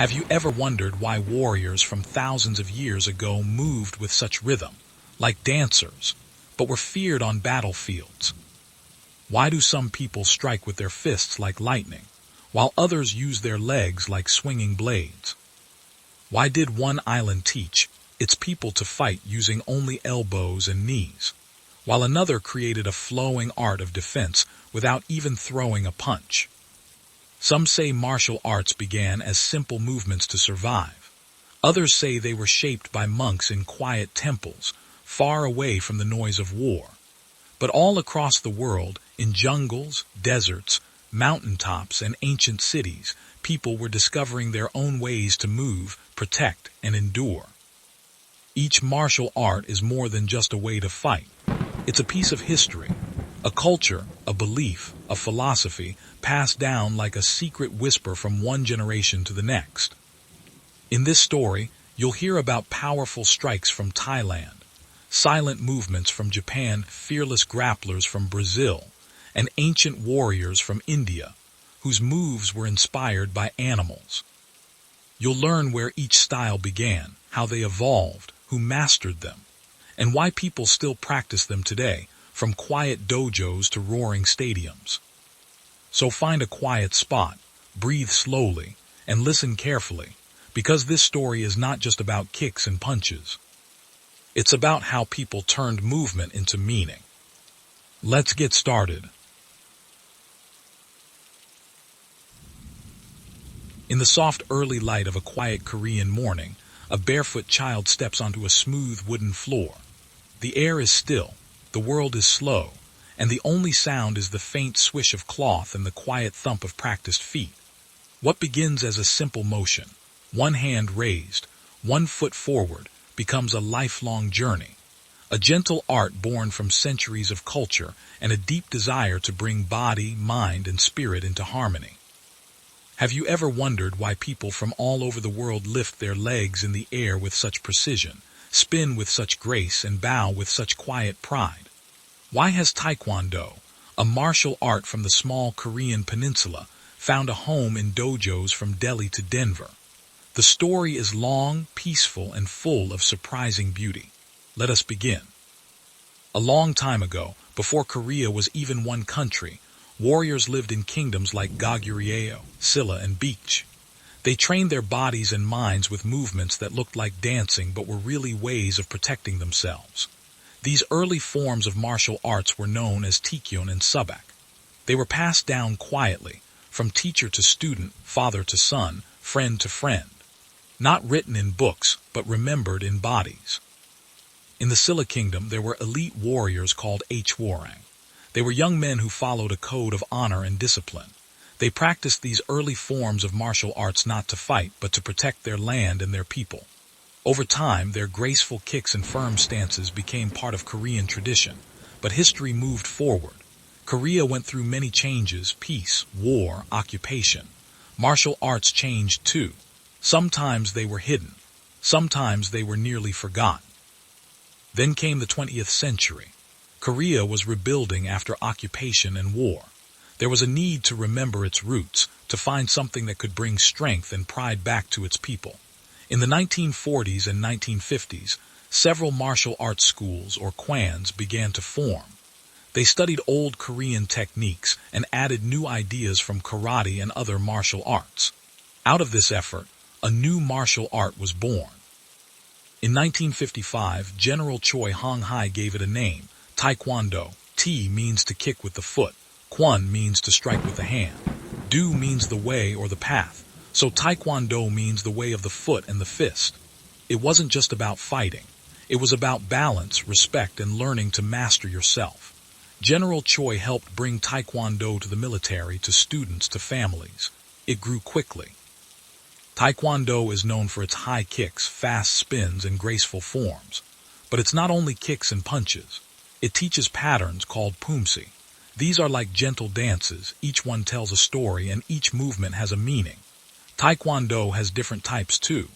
Have you ever wondered why warriors from thousands of years ago moved with such rhythm, like dancers, but were feared on battlefields? Why do some people strike with their fists like lightning, while others use their legs like swinging blades? Why did one island teach its people to fight using only elbows and knees, while another created a flowing art of defense without even throwing a punch? Some say martial arts began as simple movements to survive. Others say they were shaped by monks in quiet temples, far away from the noise of war. But all across the world, in jungles, deserts, mountaintops, and ancient cities, people were discovering their own ways to move, protect, and endure. Each martial art is more than just a way to fight. It's a piece of history, a culture, a belief, a philosophy, passed down like a secret whisper from one generation to the next. In this story, you'll hear about powerful strikes from Thailand, silent movements from Japan, fearless grapplers from Brazil, and ancient warriors from India, whose moves were inspired by animals. You'll learn where each style began, how they evolved, who mastered them, and why people still practice them today, from quiet dojos to roaring stadiums. So find a quiet spot, breathe slowly, and listen carefully, because this story is not just about kicks and punches. It's about how people turned movement into meaning. Let's get started. In the soft early light of a quiet Korean morning, a barefoot child steps onto a smooth wooden floor. The air is still, the world is slow, and the only sound is the faint swish of cloth and the quiet thump of practiced feet. What begins as a simple motion, one hand raised, one foot forward, becomes a lifelong journey, a gentle art born from centuries of culture and a deep desire to bring body, mind, and spirit into harmony. Have you ever wondered why people from all over the world lift their legs in the air with such precision, spin with such grace, and bow with such quiet pride? Why has Taekwondo, a martial art from the small Korean peninsula, found a home in dojos from Delhi to Denver? The story is long, peaceful, and full of surprising beauty. Let us begin. A long time ago, before Korea was even one country, warriors lived in kingdoms like Goguryeo, Silla, and Beach. They trained their bodies and minds with movements that looked like dancing but were really ways of protecting themselves. These early forms of martial arts were known as Taekwondo and Subak. They were passed down quietly, from teacher to student, father to son, friend to friend. Not written in books, but remembered in bodies. In the Silla Kingdom, there were elite warriors called Hwarang. They were young men who followed a code of honor and discipline. They practiced these early forms of martial arts not to fight, but to protect their land and their people. Over time, their graceful kicks and firm stances became part of Korean tradition, but history moved forward. Korea went through many changes: peace, war, occupation. Martial arts changed too. Sometimes they were hidden. Sometimes they were nearly forgotten. Then came the 20th century. Korea was rebuilding after occupation and war. There was a need to remember its roots, to find something that could bring strength and pride back to its people. In the 1940s and 1950s, several martial arts schools, or kwans, began to form. They studied old Korean techniques and added new ideas from karate and other martial arts. Out of this effort, a new martial art was born. In 1955, General Choi Hong-hai gave it a name: Taekwondo. T means to kick with the foot. Kwon means to strike with the hand. Do means the way or the path. So Taekwondo means the way of the foot and the fist. It wasn't just about fighting. It was about balance, respect, and learning to master yourself. General Choi helped bring Taekwondo to the military, to students, to families. It grew quickly. Taekwondo is known for its high kicks, fast spins, and graceful forms. But it's not only kicks and punches. It teaches patterns called pumsi. These are like gentle dances. Each one tells a story, and each movement has a meaning. Taekwondo has different types too.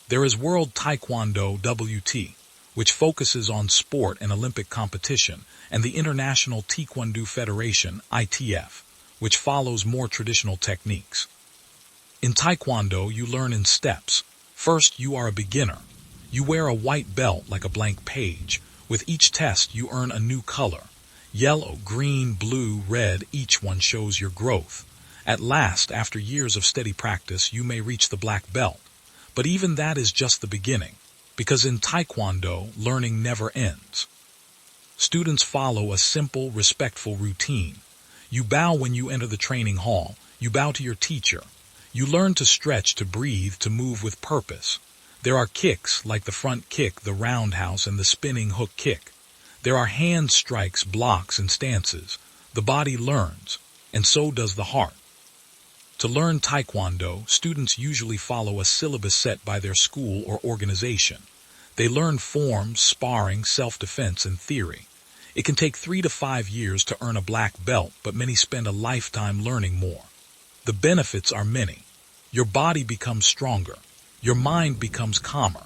There is World Taekwondo WT, which focuses on sport and Olympic competition, and the International Taekwondo Federation ITF, which follows more traditional techniques. In Taekwondo, you learn in steps. First, you are a beginner. You wear a white belt like a blank page. With each test, you earn a new color. Yellow, green, blue, red, each one shows your growth. At last, after years of steady practice, you may reach the black belt. But even that is just the beginning, because in Taekwondo, learning never ends. Students follow a simple, respectful routine. You bow when you enter the training hall. You bow to your teacher. You learn to stretch, to breathe, to move with purpose. There are kicks, like the front kick, the roundhouse, and the spinning hook kick. There are hand strikes, blocks, and stances. The body learns, and so does the heart. To learn Taekwondo, students usually follow a syllabus set by their school or organization. They learn forms, sparring, self-defense, and theory. It can take 3 to 5 years to earn a black belt, but many spend a lifetime learning more. The benefits are many. Your body becomes stronger. Your mind becomes calmer.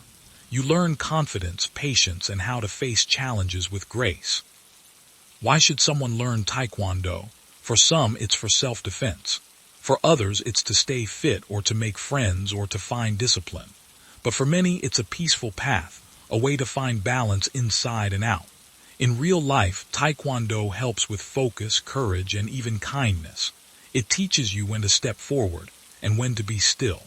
You learn confidence, patience, and how to face challenges with grace. Why should someone learn Taekwondo? For some, it's for self-defense. For others, it's to stay fit or to make friends or to find discipline. But for many, it's a peaceful path, a way to find balance inside and out. In real life, Taekwondo helps with focus, courage, and even kindness. It teaches you when to step forward and when to be still.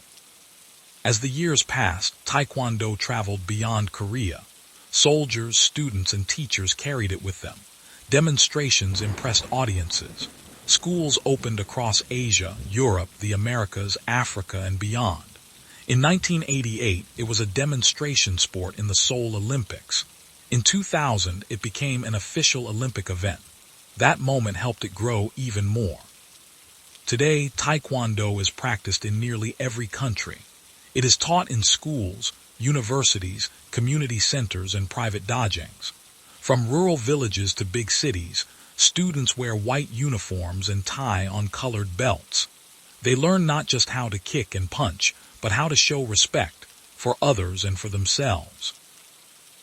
As the years passed, Taekwondo traveled beyond Korea. Soldiers, students, and teachers carried it with them. Demonstrations impressed audiences. Schools opened across Asia, Europe, the Americas, Africa, and beyond. In 1988, it was a demonstration sport in the Seoul Olympics. In 2000, it became an official Olympic event. That moment helped it grow even more. Today, Taekwondo is practiced in nearly every country. It is taught in schools, universities, community centers, and private dojings. From rural villages to big cities, students wear white uniforms and tie on colored belts. They learn not just how to kick and punch, but how to show respect for others and for themselves.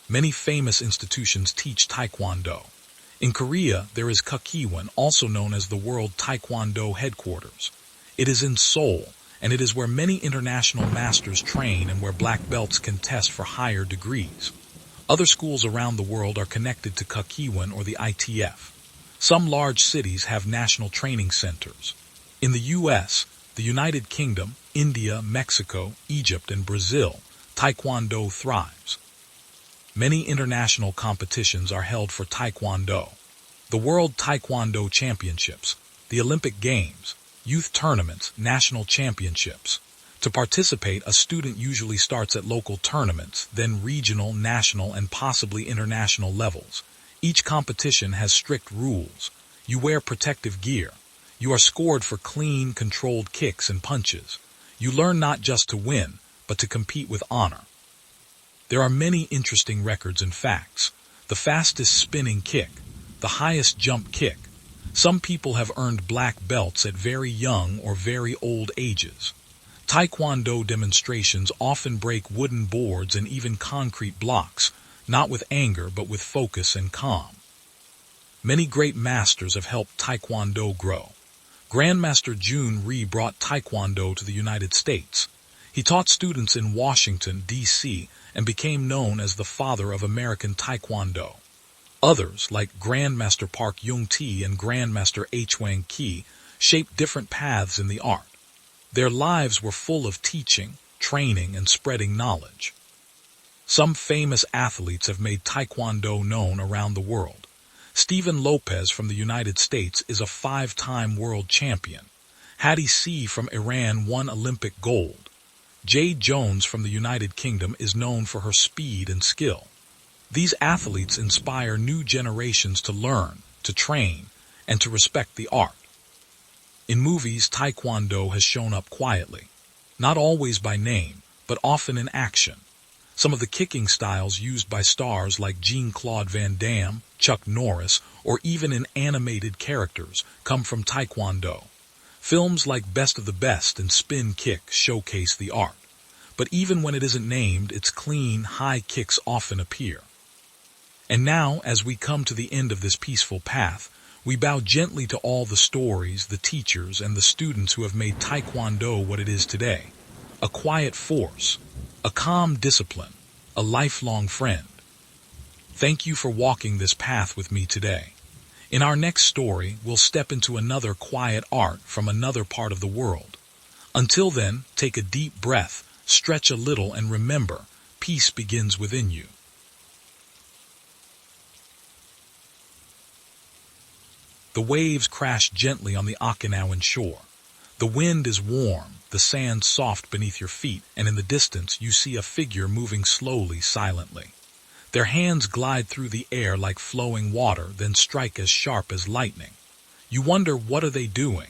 Many famous institutions teach Taekwondo. In Korea, there is Gakkiwon, also known as the World Taekwondo Headquarters. It is in Seoul, and it is where many international masters train and where black belts can test for higher degrees. Other schools around the world are connected to Gakkiwon or the ITF. Some large cities have national training centers. In the U.S., the United Kingdom, India, Mexico, Egypt, and Brazil, Taekwondo thrives. Many international competitions are held for Taekwondo. The World Taekwondo Championships, the Olympic Games, youth tournaments, national championships. To participate, a student usually starts at local tournaments, then regional, national, and possibly international levels. Each competition has strict rules. You wear protective gear. You are scored for clean, controlled kicks and punches. You learn not just to win, but to compete with honor. There are many interesting records and facts. The fastest spinning kick, the highest jump kick. Some people have earned black belts at very young or very old ages. Taekwondo demonstrations often break wooden boards and even concrete blocks, not with anger but with focus and calm. Many great masters have helped Taekwondo grow. Grandmaster Chun brought Taekwondo to the United States. He taught students in Washington, D.C., and became known as the father of American Taekwondo. Others, like Grandmaster Park Yung-Tae and Grandmaster Hwang-Ki, shaped different paths in the art. Their lives were full of teaching, training, and spreading knowledge. Some famous athletes have made Taekwondo known around the world. Stephen Lopez from the United States is a 5-time world champion. Hattie C. from Iran won Olympic gold. Jade Jones from the United Kingdom is known for her speed and skill. These athletes inspire new generations to learn, to train, and to respect the art. In movies, Taekwondo has shown up quietly, not always by name, but often in action. Some of the kicking styles used by stars like Jean-Claude Van Damme, Chuck Norris, or even in animated characters come from Taekwondo. Films like Best of the Best and Spin Kick showcase the art. But even when it isn't named, its clean, high kicks often appear. And now, as we come to the end of this peaceful path, We bow gently to all the stories, the teachers, and the students who have made Taekwondo what it is today. A quiet force, a calm discipline, a lifelong friend. Thank you for walking this path with me today. In our next story, we'll step into another quiet art from another part of the world. Until then, take a deep breath, stretch a little, and remember, peace begins within you. The waves crash gently on the Okinawan shore. The wind is warm, the sand soft beneath your feet, and in the distance you see a figure moving slowly, silently. Their hands glide through the air like flowing water, then strike as sharp as lightning. You wonder, what are they doing?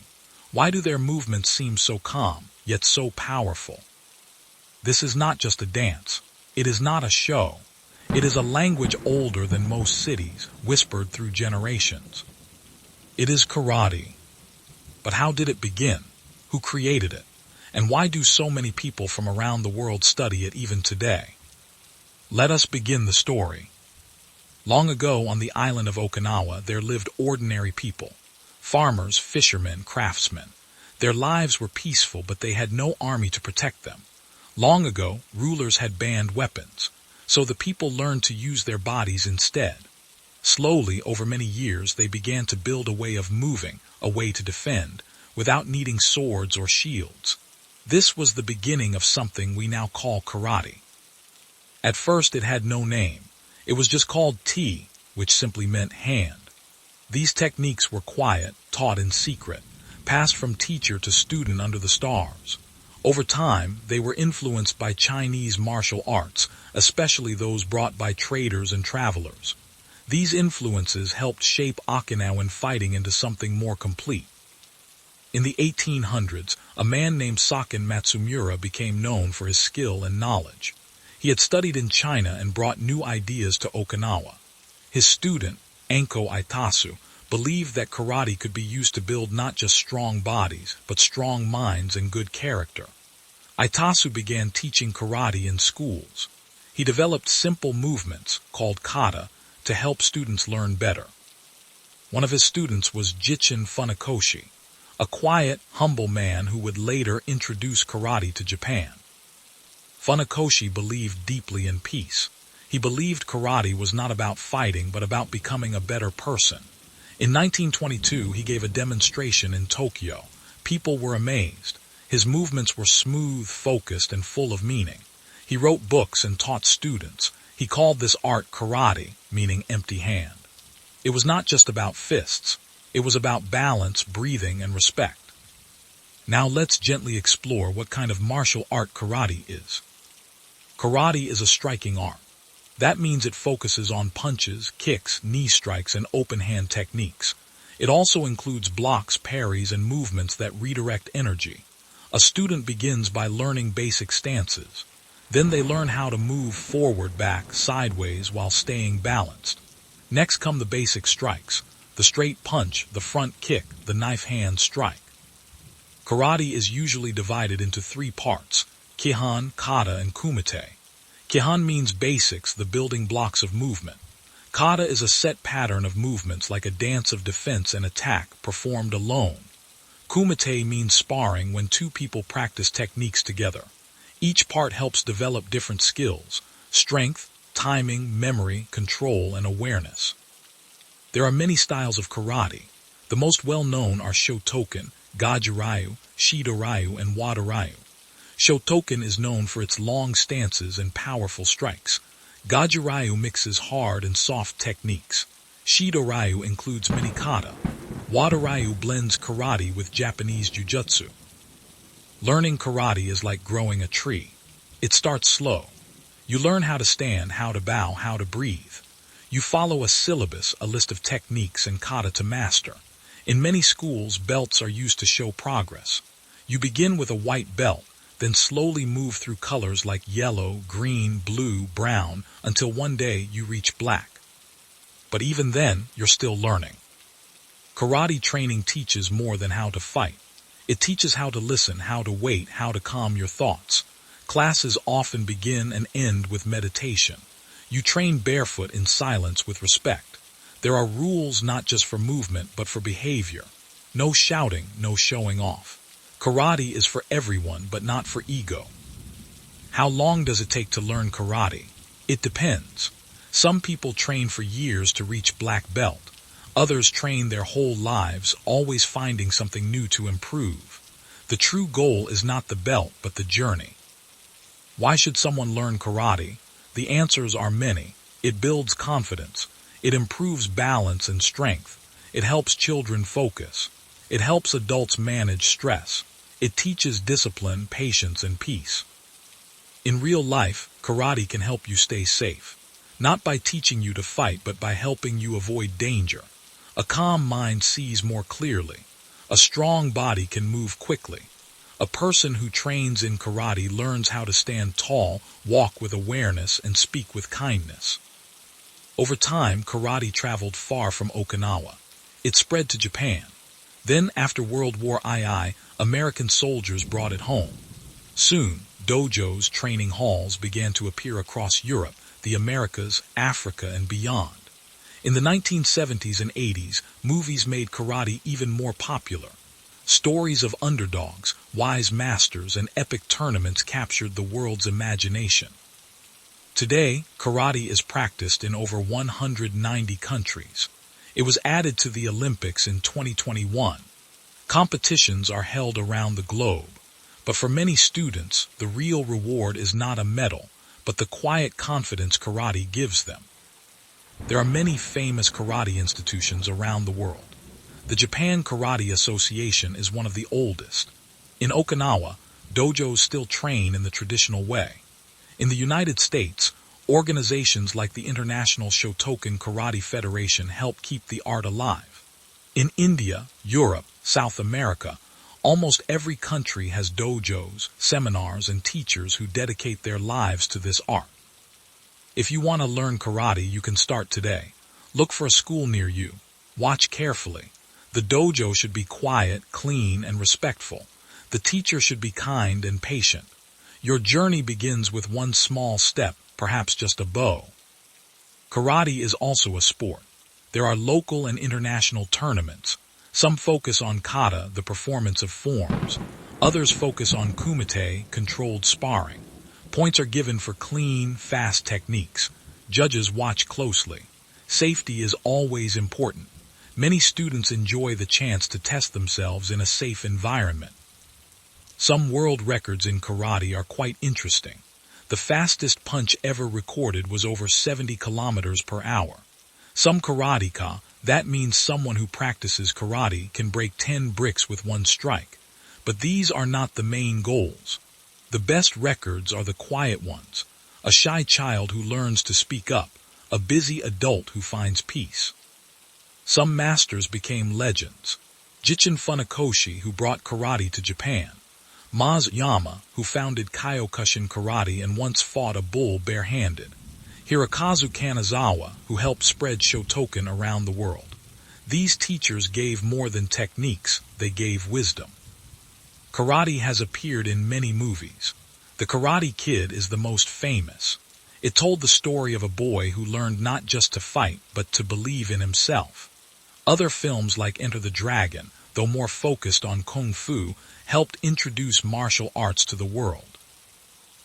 Why do their movements seem so calm, yet so powerful? This is not just a dance. It is not a show. It is a language older than most cities, whispered through generations. It is karate. But how did it begin? Who created it? And why do so many people from around the world study it even today? Let us begin the story. Long ago on the island of Okinawa, there lived ordinary people. Farmers, fishermen, craftsmen. Their lives were peaceful, but they had no army to protect them. Long ago, rulers had banned weapons, so the people learned to use their bodies instead. Slowly, over many years, they began to build a way of moving, a way to defend, without needing swords or shields. This was the beginning of something we now call karate. At first it had no name. It was just called Ti, which simply meant hand. These techniques were quiet, taught in secret, passed from teacher to student under the stars. Over time, they were influenced by Chinese martial arts, especially those brought by traders and travelers. These influences helped shape Okinawan fighting into something more complete. In the 1800s, a man named Saken Matsumura became known for his skill and knowledge. He had studied in China and brought new ideas to Okinawa. His student, Anko Itasu, believed that karate could be used to build not just strong bodies, but strong minds and good character. Itasu began teaching karate in schools. He developed simple movements, called kata, to help students learn better. One of his students was Jichin Funakoshi, a quiet, humble man who would later introduce karate to Japan. Funakoshi believed deeply in peace. He believed karate was not about fighting, but about becoming a better person. In 1922, he gave a demonstration in Tokyo. People were amazed. His movements were smooth, focused, and full of meaning. He wrote books and taught students. He called this art karate, meaning empty hand. It was not just about fists. It was about balance, breathing, and respect. Now let's gently explore what kind of martial art karate is. Karate is a striking art. That means it focuses on punches, kicks, knee strikes, and open hand techniques. It also includes blocks, parries, and movements that redirect energy. A student begins by learning basic stances. Then they learn how to move forward, back, sideways while staying balanced. Next come the basic strikes, the straight punch, the front kick, the knife hand strike. Karate is usually divided into three parts: Kihan, Kata, and Kumite. Kihan means basics, the building blocks of movement. Kata is a set pattern of movements like a dance of defense and attack performed alone. Kumite means sparring, when two people practice techniques together. Each part helps develop different skills: strength, timing, memory, control, and awareness. There are many styles of karate. The most well-known are Shotokan, Gajiryu, Shidoryu, and Wadaryu. Shotokan is known for its long stances and powerful strikes. Gajiryu mixes hard and soft techniques. Shidoryu includes many kata. Wadaryu blends karate with Japanese Jiu-Jitsu. Learning karate is like growing a tree. It starts slow. You learn how to stand, how to bow, how to breathe. You follow a syllabus, a list of techniques and kata to master. In many schools, belts are used to show progress. You begin with a white belt, then slowly move through colors like yellow, green, blue, brown, until one day you reach black. But even then, you're still learning. Karate training teaches more than how to fight. It teaches how to listen, how to wait, how to calm your thoughts. Classes often begin and end with meditation. You train barefoot in silence with respect. There are rules not just for movement, but for behavior. No shouting, no showing off. Karate is for everyone, but not for ego. How long does it take to learn karate? It depends. Some people train for years to reach black belt. Others train their whole lives, always finding something new to improve. The true goal is not the belt, but the journey. Why should someone learn karate? The answers are many. It builds confidence. It improves balance and strength. It helps children focus. It helps adults manage stress. It teaches discipline, patience, and peace. In real life, karate can help you stay safe. Not by teaching you to fight, but by helping you avoid danger. A calm mind sees more clearly. A strong body can move quickly. A person who trains in karate learns how to stand tall, walk with awareness, and speak with kindness. Over time, karate traveled far from Okinawa. It spread to Japan. Then, after World War II, American soldiers brought it home. Soon, dojos, training halls began to appear across Europe, the Americas, Africa, and beyond. In the 1970s and 80s, movies made karate even more popular. Stories of underdogs, wise masters, and epic tournaments captured the world's imagination. Today, karate is practiced in over 190 countries. It was added to the Olympics in 2021. Competitions are held around the globe. But for many students, the real reward is not a medal, but the quiet confidence karate gives them. There are many famous karate institutions around the world. The Japan Karate Association is one of the oldest. In Okinawa, dojos still train in the traditional way. In the United States, organizations like the International Shotokan Karate Federation help keep the art alive. In India, Europe, South America, almost every country has dojos, seminars, and teachers who dedicate their lives to this art. If you want to learn karate, you can start today. Look for a school near you. Watch carefully. The dojo should be quiet, clean, and respectful. The teacher should be kind and patient. Your journey begins with one small step, perhaps just a bow. Karate is also a sport. There are local and international tournaments. Some focus on kata, the performance of forms. Others focus on kumite, controlled sparring. Points are given for clean, fast techniques. Judges watch closely. Safety is always important. Many students enjoy the chance to test themselves in a safe environment. Some world records in karate are quite interesting. The fastest punch ever recorded was over 70 kilometers per hour. Some karateka, that means someone who practices karate, can break 10 bricks with one strike. But these are not the main goals. The best records are the quiet ones. A shy child who learns to speak up. A busy adult who finds peace. Some masters became legends. Jichin Funakoshi, who brought karate to Japan. Maz Yama, who founded Kyokushin Karate and once fought a bull barehanded. Hirokazu Kanazawa, who helped spread Shotokan around the world. These teachers gave more than techniques, they gave wisdom. Karate has appeared in many movies. The Karate Kid is the most famous. It told the story of a boy who learned not just to fight, but to believe in himself. Other films like Enter the Dragon, though more focused on kung fu, helped introduce martial arts to the world.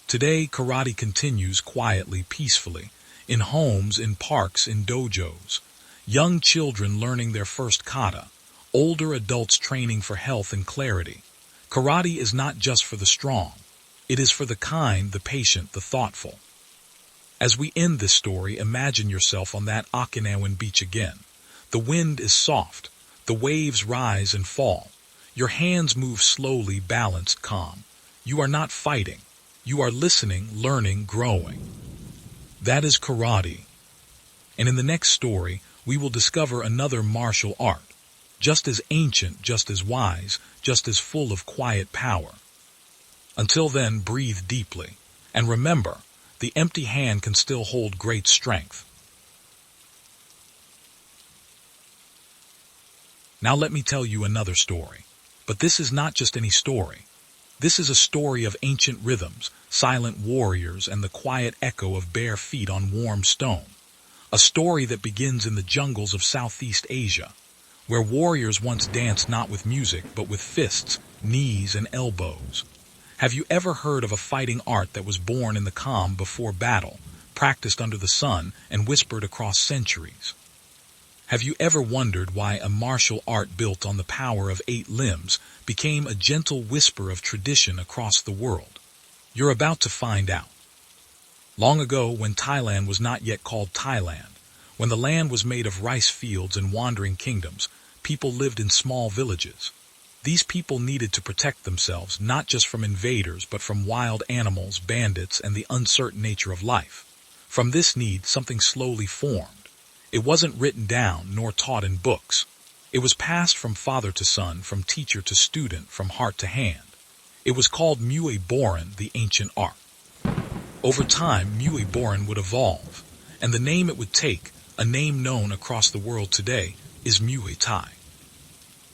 Today, karate continues quietly, peacefully, in homes, in parks, in dojos. Young children learning their first kata, older adults training for health and clarity. Karate is not just for the strong. It is for the kind, the patient, the thoughtful. As we end this story, imagine yourself on that Okinawan beach again. The wind is soft. The waves rise and fall. Your hands move slowly, balanced, calm. You are not fighting. You are listening, learning, growing. That is karate. And in the next story, we will discover another martial art, just as ancient, just as wise, just as full of quiet power. Until then, breathe deeply. And remember, the empty hand can still hold great strength. Now let me tell you another story. But this is not just any story. This is a story of ancient rhythms, silent warriors, and the quiet echo of bare feet on warm stone. a story that begins in the jungles of Southeast Asia, where warriors once danced not with music but with fists, knees, and elbows. Have you ever heard of a fighting art that was born in the calm before battle, practiced under the sun, and whispered across centuries? Have you ever wondered why a martial art built on the power of 8 limbs became a gentle whisper of tradition across the world? You're about to find out. Long ago, when Thailand was not yet called Thailand, when the land was made of rice fields and wandering kingdoms, people lived in small villages. These people needed to protect themselves not just from invaders but from wild animals, bandits, and the uncertain nature of life. From this need, something slowly formed. It wasn't written down nor taught in books. It was passed from father to son, from teacher to student, from heart to hand. It was called Muay Boran, the ancient art. Over time, Muay Boran would evolve, and the name it would take, a name known across the world today, is Muay Thai.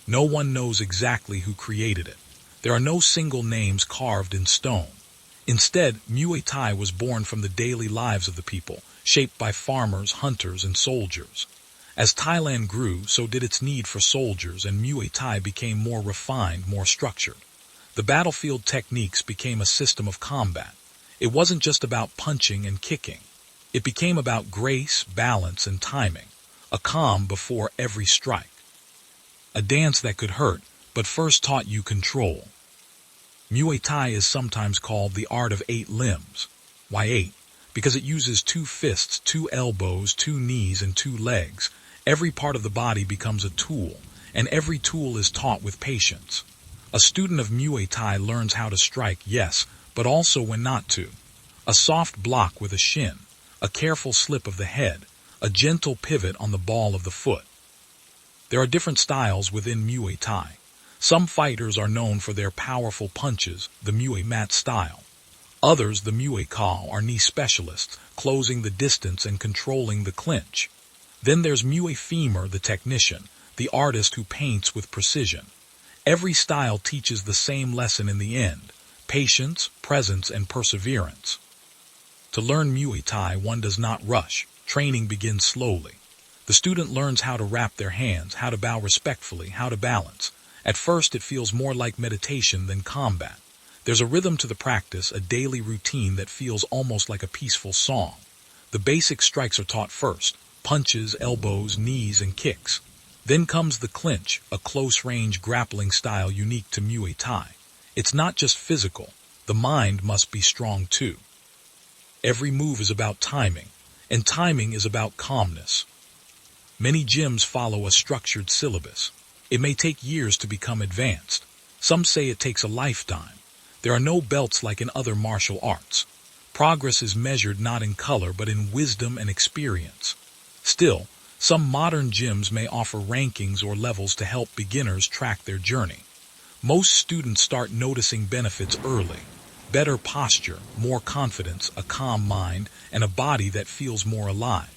No one knows exactly who created it. There are no single names carved in stone. Instead, Muay Thai was born from the daily lives of the people, shaped by farmers, hunters, and soldiers. As Thailand grew, so did its need for soldiers, and Muay Thai became more refined, more structured. The battlefield techniques became a system of combat. It wasn't just about punching and kicking. It became about grace, balance, and timing, a calm before every strike. A dance that could hurt, but first taught you control. Muay Thai is sometimes called the art of 8 limbs. Why 8? Because it uses 2 fists, 2 elbows, 2 knees, and 2 legs. Every part of the body becomes a tool, and every tool is taught with patience. A student of Muay Thai learns how to strike, yes, but also when not to. A soft block with a shin, a careful slip of the head, a gentle pivot on the ball of the foot. There are different styles within Muay Thai. Some fighters are known for their powerful punches, the Muay mat style. Others, the Muay Kao, are knee specialists, closing the distance and controlling the clinch. Then there's Muay Femur, the technician, the artist who paints with precision. Every style teaches the same lesson in the end: patience, presence, and perseverance. To learn Muay Thai, one does not rush. Training begins slowly. The student learns how to wrap their hands, how to bow respectfully, how to balance. At first, it feels more like meditation than combat. There's a rhythm to the practice, a daily routine that feels almost like a peaceful song. The basic strikes are taught first: punches, elbows, knees, and kicks. Then comes the clinch, a close-range grappling style unique to Muay Thai. It's not just physical. The mind must be strong too. Every move is about timing, and timing is about calmness. Many gyms follow a structured syllabus. It may take years to become advanced. Some say it takes a lifetime. There are no belts like in other martial arts. Progress is measured not in color but in wisdom and experience. Still, some modern gyms may offer rankings or levels to help beginners track their journey. Most students start noticing benefits early: better posture, more confidence, a calm mind, and a body that feels more alive.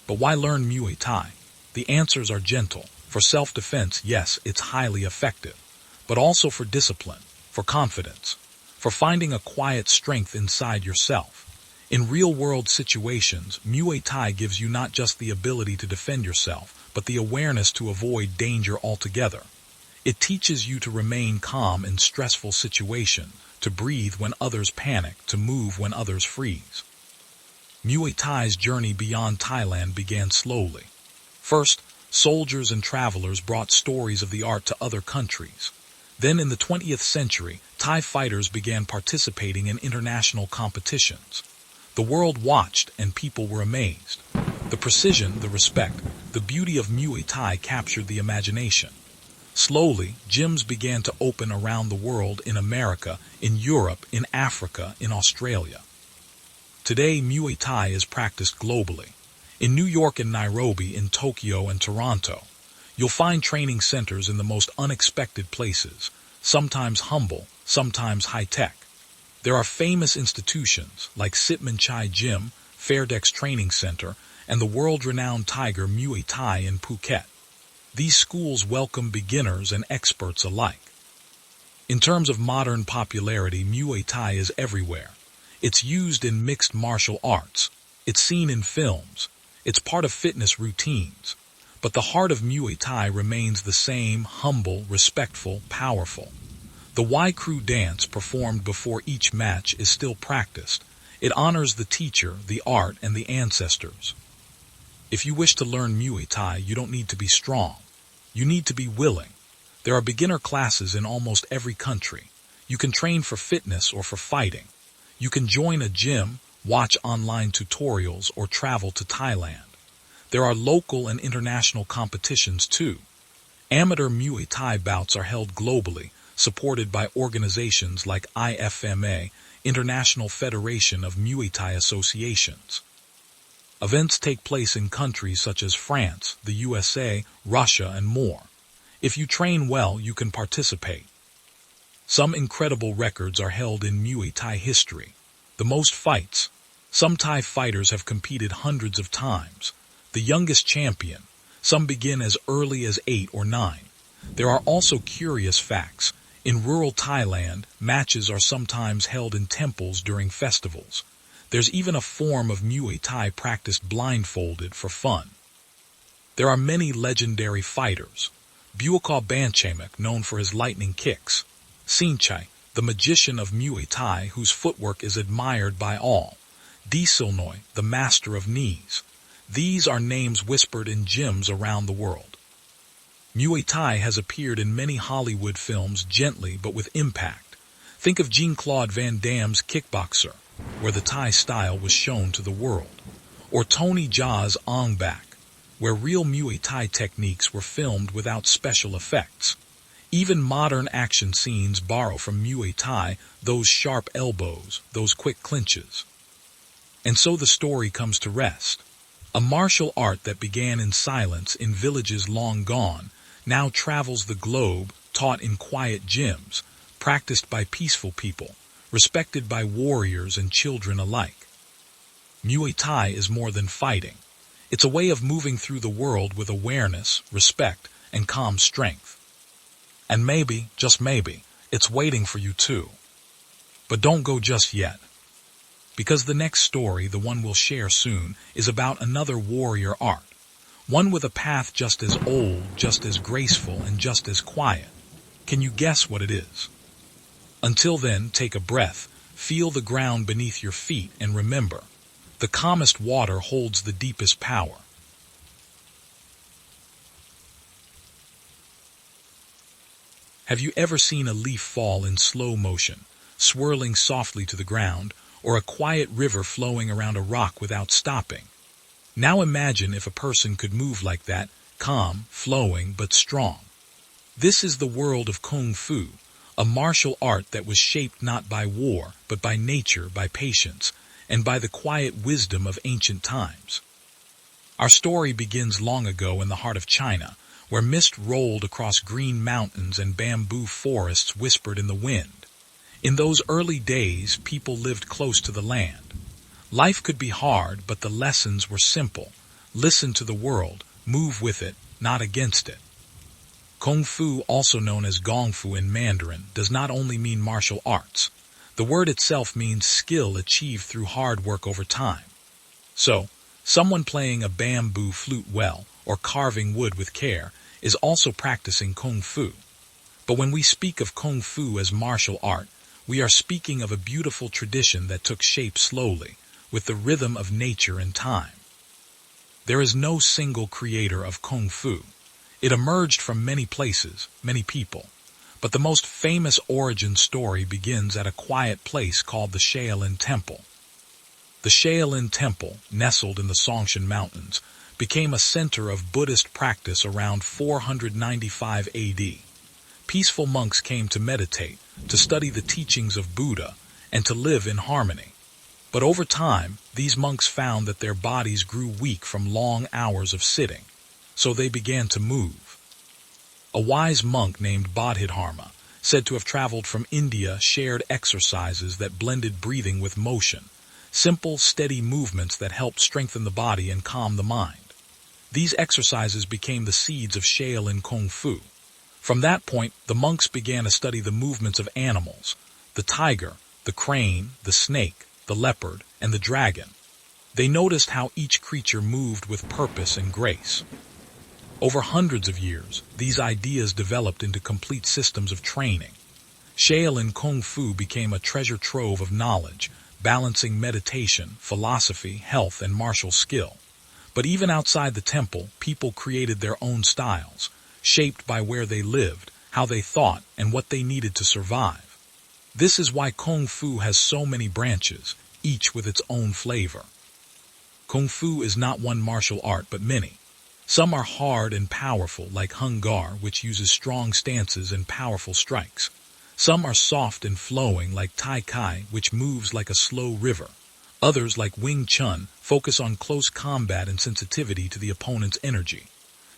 But why learn Muay Thai? The answers are gentle. For self-defense, yes, it's highly effective. But also for discipline, for confidence, for finding a quiet strength inside yourself. In real-world situations, Muay Thai gives you not just the ability to defend yourself, but the awareness to avoid danger altogether. It teaches you to remain calm in stressful situations, to breathe when others panic, to move when others freeze. Muay Thai's journey beyond Thailand began slowly. First, soldiers and travelers brought stories of the art to other countries. Then in the 20th century, Thai fighters began participating in international competitions. The world watched and people were amazed. The precision, the respect, the beauty of Muay Thai captured the imagination. Slowly, gyms began to open around the world, in America, in Europe, in Africa, in Australia. Today, Muay Thai is practiced globally. In New York and Nairobi, in Tokyo and Toronto. You'll find training centers in the most unexpected places, sometimes humble, sometimes high-tech. There are famous institutions like Sitman Chai Gym, Fairdex Training Center, and the world-renowned Tiger Muay Thai in Phuket. These schools welcome beginners and experts alike. In terms of modern popularity, Muay Thai is everywhere. It's used in mixed martial arts. It's seen in films. It's part of fitness routines. But the heart of Muay Thai remains the same, humble, respectful, powerful. The Y Crew dance performed before each match is still practiced. It honors the teacher, the art, and the ancestors. If you wish to learn Muay Thai, you don't need to be strong. You need to be willing. There are beginner classes in almost every country. You can train for fitness or for fighting. You can join a gym, watch online tutorials, or travel to Thailand. There are local and international competitions too. Amateur Muay Thai bouts are held globally, supported by organizations like IFMA, International Federation of Muay Thai Associations. Events take place in countries such as France, the USA, Russia, and more. If you train well, you can participate. Some incredible records are held in Muay Thai history. The most fights. Some Thai fighters have competed hundreds of times. The youngest champion. Some begin as early as 8 or 9. There are also curious facts. In rural Thailand, matches are sometimes held in temples during festivals. There's even a form of Muay Thai practiced blindfolded for fun. There are many legendary fighters. Buakaw Banchamak, known for his lightning kicks. Sinchai, the magician of Muay Thai, whose footwork is admired by all. Disilnoy, the master of knees. These are names whispered in gyms around the world. Muay Thai has appeared in many Hollywood films gently but with impact. Think of Jean-Claude Van Damme's Kickboxer, where the Thai style was shown to the world. Or Tony Jaa's Ong Bak, where real Muay Thai techniques were filmed without special effects. Even modern action scenes borrow from Muay Thai, those sharp elbows, those quick clinches. And so the story comes to rest. A martial art that began in silence in villages long gone now travels the globe, taught in quiet gyms, practiced by peaceful people, respected by warriors and children alike. Muay Thai is more than fighting. It's a way of moving through the world with awareness, respect, and calm strength. And maybe, just maybe, it's waiting for you too. But don't go just yet. Because the next story, the one we'll share soon, is about another warrior art. One with a path just as old, just as graceful, and just as quiet. Can you guess what it is? Until then, take a breath, feel the ground beneath your feet, and remember, the calmest water holds the deepest power. Have you ever seen a leaf fall in slow motion, swirling softly to the ground, or a quiet river flowing around a rock without stopping? Now imagine if a person could move like that, calm, flowing, but strong. This is the world of Kung Fu, a martial art that was shaped not by war, but by nature, by patience, and by the quiet wisdom of ancient times. Our story begins long ago in the heart of China, where mist rolled across green mountains and bamboo forests whispered in the wind. In those early days, people lived close to the land. Life could be hard, but the lessons were simple. Listen to the world, move with it, not against it. Kung Fu, also known as Gong Fu in Mandarin, does not only mean martial arts. The word itself means skill achieved through hard work over time. So, someone playing a bamboo flute well, or carving wood with care, is also practicing Kung Fu. But when we speak of Kung Fu as martial art, we are speaking of a beautiful tradition that took shape slowly, with the rhythm of nature and time. There is no single creator of Kung Fu. It emerged from many places, many people. But the most famous origin story begins at a quiet place called the Shaolin Temple. The Shaolin Temple, nestled in the Songshan Mountains, became a center of Buddhist practice around 495 AD. Peaceful monks came to meditate, to study the teachings of Buddha, and to live in harmony. But over time, these monks found that their bodies grew weak from long hours of sitting, so they began to move. A wise monk named Bodhidharma, said to have traveled from India, shared exercises that blended breathing with motion, simple, steady movements that helped strengthen the body and calm the mind. These exercises became the seeds of Shaolin Kung Fu. From that point, the monks began to study the movements of animals, the tiger, the crane, the snake, the leopard, and the dragon. They noticed how each creature moved with purpose and grace. Over hundreds of years, these ideas developed into complete systems of training. Shaolin Kung Fu became a treasure trove of knowledge, balancing meditation, philosophy, health, and martial skill. But even outside the temple, people created their own styles, shaped by where they lived, how they thought, and what they needed to survive. This is why Kung Fu has so many branches, each with its own flavor. Kung Fu is not one martial art but many. Some are hard and powerful like Hung Gar, which uses strong stances and powerful strikes. Some are soft and flowing like Tai Chi, which moves like a slow river. Others, like Wing Chun, focus on close combat and sensitivity to the opponent's energy.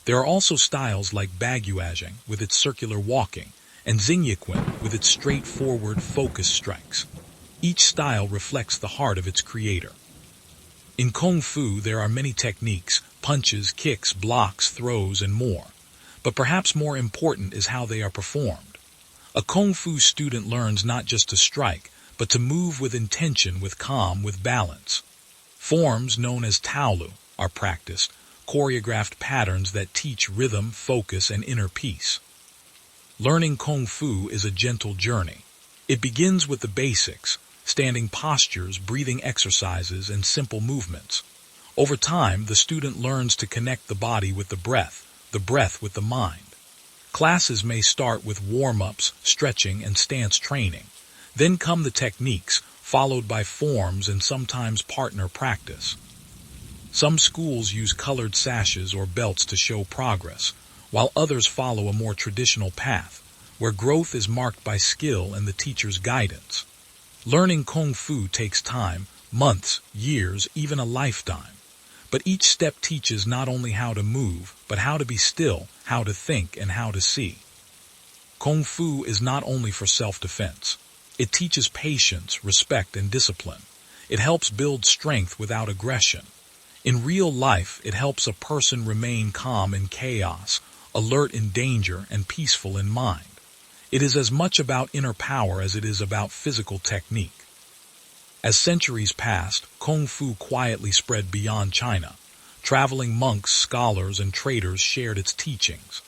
There are also styles like Baguazhang with its circular walking, and Xingyiquan with its straightforward, focused strikes. Each style reflects the heart of its creator. In Kung Fu, there are many techniques: punches, kicks, blocks, throws, and more. But perhaps more important is how they are performed. A Kung Fu student learns not just to strike, but to move with intention, with calm, with balance. Forms known as Taolu are practiced, choreographed patterns that teach rhythm, focus, and inner peace. Learning Kung Fu is a gentle journey. It begins with the basics: standing postures, breathing exercises, and simple movements. Over time, the student learns to connect the body with the breath with the mind. Classes may start with warm-ups, stretching, and stance training. Then come the techniques, followed by forms and sometimes partner practice. Some schools use colored sashes or belts to show progress, while others follow a more traditional path, where growth is marked by skill and the teacher's guidance. Learning Kung Fu takes time, months, years, even a lifetime. But each step teaches not only how to move, but how to be still, how to think, and how to see. Kung Fu is not only for self-defense. It teaches patience, respect, and discipline. It helps build strength without aggression. In real life, it helps a person remain calm in chaos, alert in danger, and peaceful in mind. It is as much about inner power as it is about physical technique. As centuries passed, Kung Fu quietly spread beyond China. Traveling monks, scholars, and traders shared its teachings.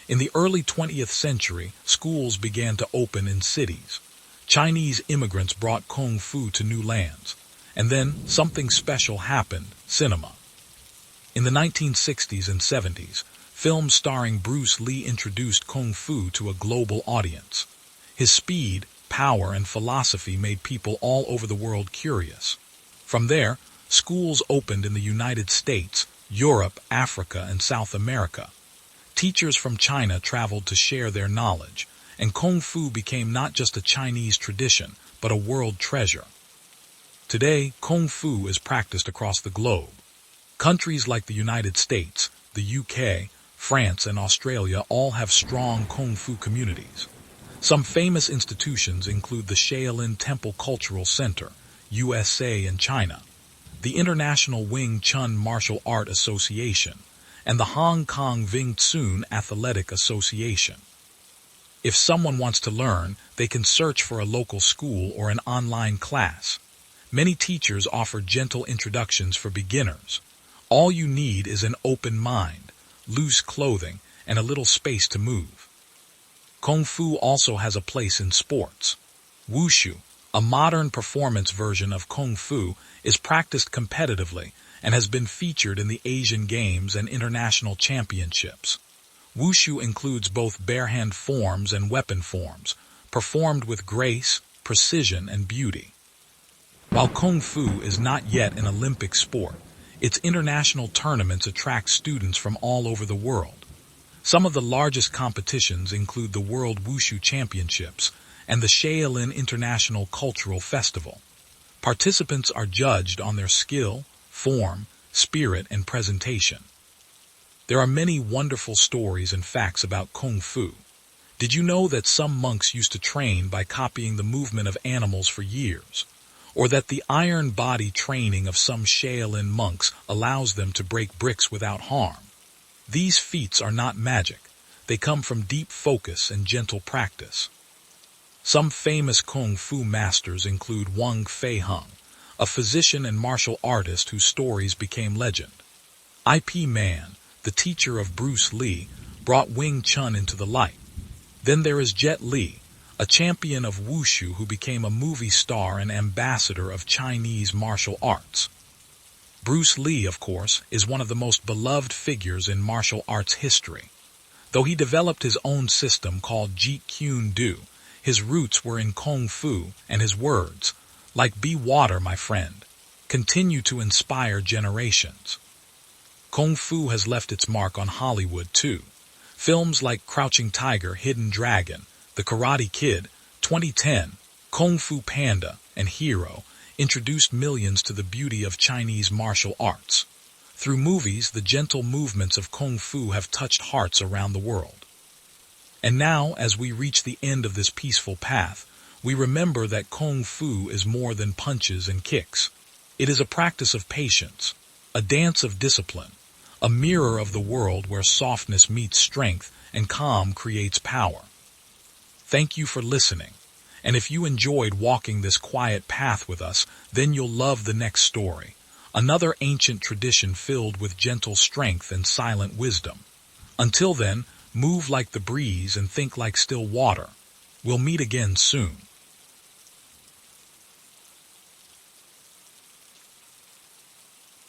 In the early 20th century, schools began to open in cities. Chinese immigrants brought Kung Fu to new lands. And then something special happened: cinema. In the 1960s and 70s, films starring Bruce Lee introduced Kung Fu to a global audience. His speed, power, and philosophy made people all over the world curious. From there, schools opened in the United States, Europe, Africa, and South America. Teachers from China traveled to share their knowledge, and Kung Fu became not just a Chinese tradition, but a world treasure. Today, Kung Fu is practiced across the globe. Countries like the United States, the UK, France, and Australia all have strong Kung Fu communities. Some famous institutions include the Shaolin Temple Cultural Center, USA and China, the International Wing Chun Martial Art Association, and the Hong Kong Wing Tsun Athletic Association. If someone wants to learn, they can search for a local school or an online class. Many teachers offer gentle introductions for beginners. All you need is an open mind, loose clothing, and a little space to move. Kung Fu also has a place in sports. Wushu, a modern performance version of Kung Fu, is practiced competitively and has been featured in the Asian Games and international championships. Wushu includes both barehand forms and weapon forms, performed with grace, precision, and beauty. While Kung Fu is not yet an Olympic sport, its international tournaments attract students from all over the world. Some of the largest competitions include the World Wushu Championships and the Shaolin International Cultural Festival. Participants are judged on their skill, form, spirit, and presentation. There are many wonderful stories and facts about Kung Fu. Did you know that some monks used to train by copying the movement of animals for years? Or that the iron body training of some Shaolin monks allows them to break bricks without harm? These feats are not magic. They come from deep focus and gentle practice. Some famous Kung Fu masters include Wang Fei Hung, a physician and martial artist whose stories became legend. Ip Man, the teacher of Bruce Lee, brought Wing Chun into the light. Then there is Jet Li, a champion of wushu who became a movie star and ambassador of Chinese martial arts. Bruce Lee, of course, is one of the most beloved figures in martial arts history. Though he developed his own system called Jeet Kune Do, his roots were in Kung Fu, and his words, like "Be water, my friend," continue to inspire generations. Kung Fu has left its mark on Hollywood, too. Films like Crouching Tiger, Hidden Dragon, The Karate Kid, 2010, Kung Fu Panda, and Hero introduced millions to the beauty of Chinese martial arts. Through movies, the gentle movements of Kung Fu have touched hearts around the world. And now, as we reach the end of this peaceful path, we remember that Kung Fu is more than punches and kicks. It is a practice of patience, a dance of discipline, a mirror of the world where softness meets strength and calm creates power. Thank you for listening, and if you enjoyed walking this quiet path with us, then you'll love the next story, another ancient tradition filled with gentle strength and silent wisdom. Until then, move like the breeze and think like still water. We'll meet again soon.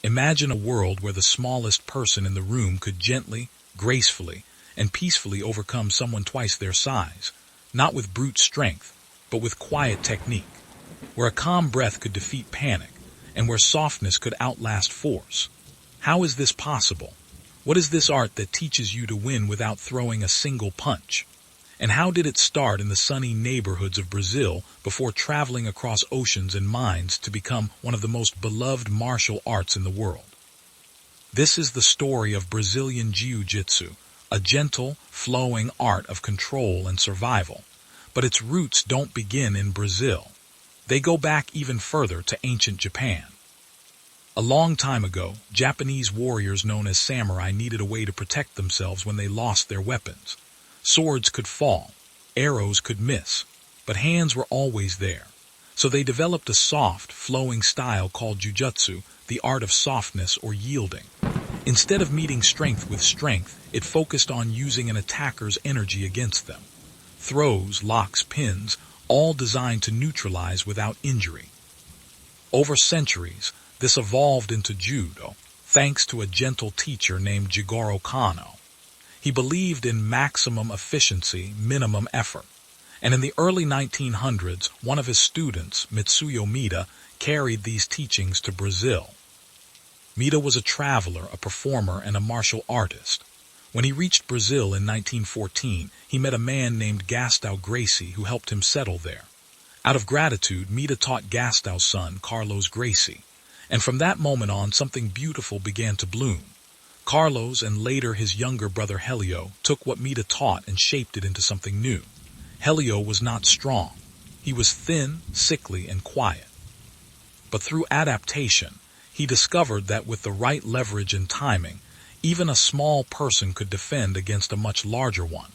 Imagine a world where the smallest person in the room could gently, gracefully, and peacefully overcome someone twice their size, not with brute strength, but with quiet technique, where a calm breath could defeat panic, and where softness could outlast force. How is this possible? What is this art that teaches you to win without throwing a single punch? And how did it start in the sunny neighborhoods of Brazil before traveling across oceans and mines to become one of the most beloved martial arts in the world? This is the story of Brazilian Jiu-Jitsu, a gentle, flowing art of control and survival. But its roots don't begin in Brazil. They go back even further to ancient Japan. A long time ago, Japanese warriors known as samurai needed a way to protect themselves when they lost their weapons. Swords could fall, arrows could miss, but hands were always there. So they developed a soft, flowing style called Jiu-Jitsu, the art of softness or yielding. Instead of meeting strength with strength, it focused on using an attacker's energy against them. Throws, locks, pins, all designed to neutralize without injury. Over centuries, this evolved into Judo, thanks to a gentle teacher named Jigoro Kano. He believed in maximum efficiency, minimum effort. And in the early 1900s, one of his students, Mitsuyo Mida, carried these teachings to Brazil. Mida was a traveler, a performer, and a martial artist. When he reached Brazil in 1914, he met a man named Gastão Gracie who helped him settle there. Out of gratitude, Mida taught Gastão's son, Carlos Gracie. And from that moment on, something beautiful began to bloom. Carlos and later his younger brother Helio took what Mida taught and shaped it into something new. Helio was not strong. He was thin, sickly, and quiet. But through adaptation, he discovered that with the right leverage and timing, even a small person could defend against a much larger one.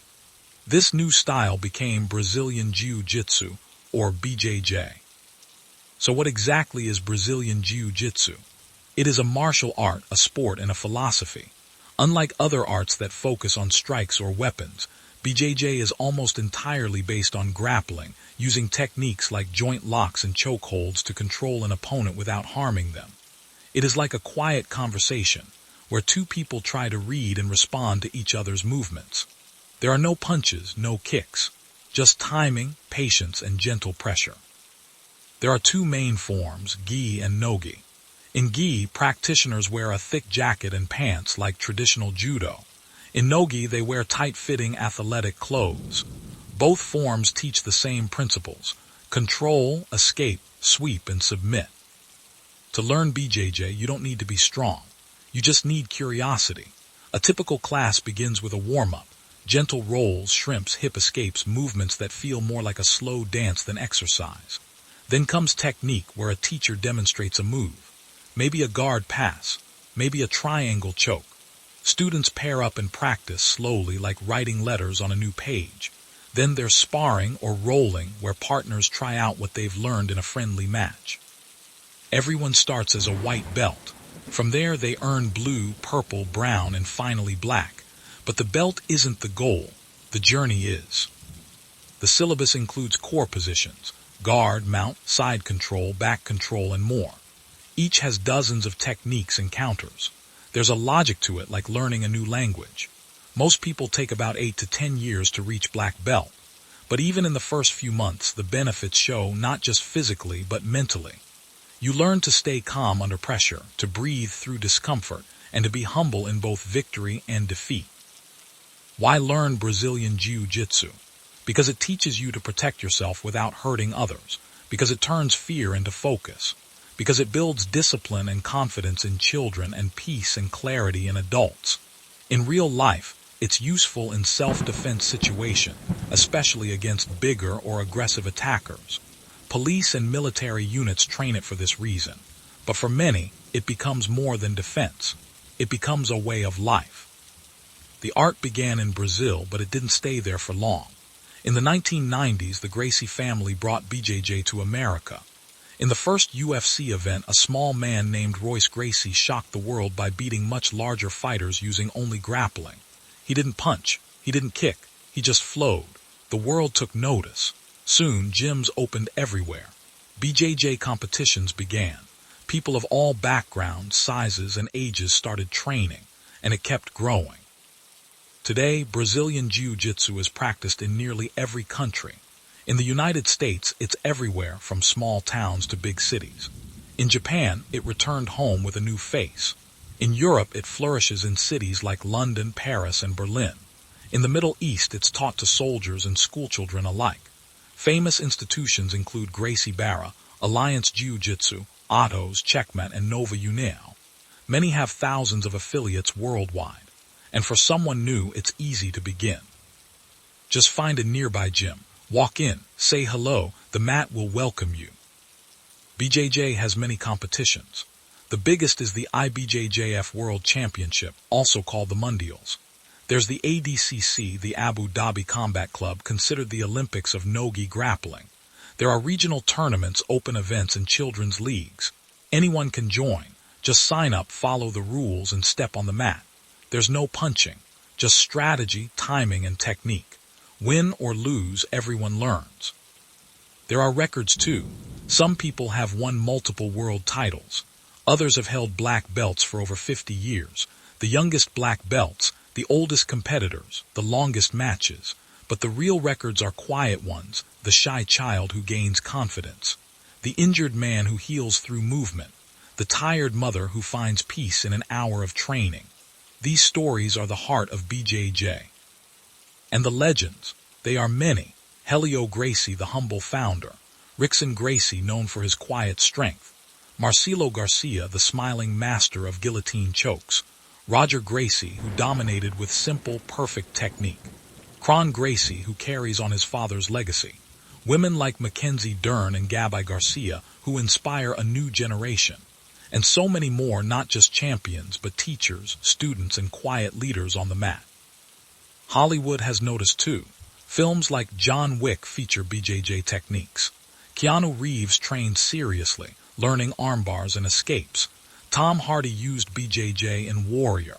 This new style became Brazilian Jiu-Jitsu, or BJJ. So what exactly is Brazilian Jiu-Jitsu? It is a martial art, a sport, and a philosophy. Unlike other arts that focus on strikes or weapons, BJJ is almost entirely based on grappling, using techniques like joint locks and chokeholds to control an opponent without harming them. It is like a quiet conversation, where two people try to read and respond to each other's movements. There are no punches, no kicks, just timing, patience, and gentle pressure. There are two main forms, gi and no-gi. In gi, practitioners wear a thick jacket and pants like traditional judo. In no-gi, they wear tight-fitting athletic clothes. Both forms teach the same principles: control, escape, sweep, and submit. To learn BJJ, you don't need to be strong. You just need curiosity. A typical class begins with a warm-up, gentle rolls, shrimps, hip escapes, movements that feel more like a slow dance than exercise. Then comes technique, where a teacher demonstrates a move. Maybe a guard pass, maybe a triangle choke. Students pair up and practice slowly, like writing letters on a new page. Then there's sparring or rolling, where partners try out what they've learned in a friendly match. Everyone starts as a white belt. From there they earn blue, purple, brown, and finally black. But the belt isn't the goal. The journey is. The syllabus includes core positions: guard, mount, side control, back control, and more. Each has dozens of techniques and counters. There's a logic to it, like learning a new language. Most people take about 8 to 10 years to reach black belt. But even in the first few months, the benefits show, not just physically, but mentally. You learn to stay calm under pressure, to breathe through discomfort, and to be humble in both victory and defeat. Why learn Brazilian Jiu-Jitsu? Because it teaches you to protect yourself without hurting others. Because it turns fear into focus. Because it builds discipline and confidence in children and peace and clarity in adults. In real life, it's useful in self-defense situations, especially against bigger or aggressive attackers. Police and military units train it for this reason. But for many, it becomes more than defense. It becomes a way of life. The art began in Brazil, but it didn't stay there for long. In the 1990s, the Gracie family brought BJJ to America. In the first UFC event, a small man named Royce Gracie shocked the world by beating much larger fighters using only grappling. He didn't punch, he didn't kick, he just flowed. The world took notice. Soon, gyms opened everywhere. BJJ competitions began. People of all backgrounds, sizes, and ages started training, and it kept growing. Today, Brazilian Jiu-Jitsu is practiced in nearly every country. In the United States, it's everywhere from small towns to big cities. In Japan, it returned home with a new face. In Europe, it flourishes in cities like London, Paris, and Berlin. In the Middle East, it's taught to soldiers and schoolchildren alike. Famous institutions include Gracie Barra, Alliance Jiu-Jitsu, Otto's, Checkmate, and Nova União. Many have thousands of affiliates worldwide. And for someone new, it's easy to begin. Just find a nearby gym. Walk in, say hello, the mat will welcome you. BJJ has many competitions. The biggest is the IBJJF World Championship, also called the Mundials. There's the ADCC, the Abu Dhabi Combat Club, considered the Olympics of no-gi grappling. There are regional tournaments, open events, and children's leagues. Anyone can join. Just sign up, follow the rules, and step on the mat. There's no punching, just strategy, timing, and technique. Win or lose, everyone learns. There are records too. Some people have won multiple world titles. Others have held black belts for over 50 years. The youngest black belts, the oldest competitors, the longest matches. But the real records are quiet ones, the shy child who gains confidence, the injured man who heals through movement, the tired mother who finds peace in an hour of training. These stories are the heart of BJJ. And the legends, they are many. Helio Gracie, the humble founder. Rickson Gracie, known for his quiet strength. Marcelo Garcia, the smiling master of guillotine chokes. Roger Gracie, who dominated with simple, perfect technique. Kron Gracie, who carries on his father's legacy. Women like Mackenzie Dern and Gabby Garcia, who inspire a new generation. And so many more, not just champions, but teachers, students, and quiet leaders on the mat. Hollywood has noticed too. Films like John Wick feature BJJ techniques. Keanu Reeves trained seriously, learning armbars and escapes. Tom Hardy used BJJ in Warrior.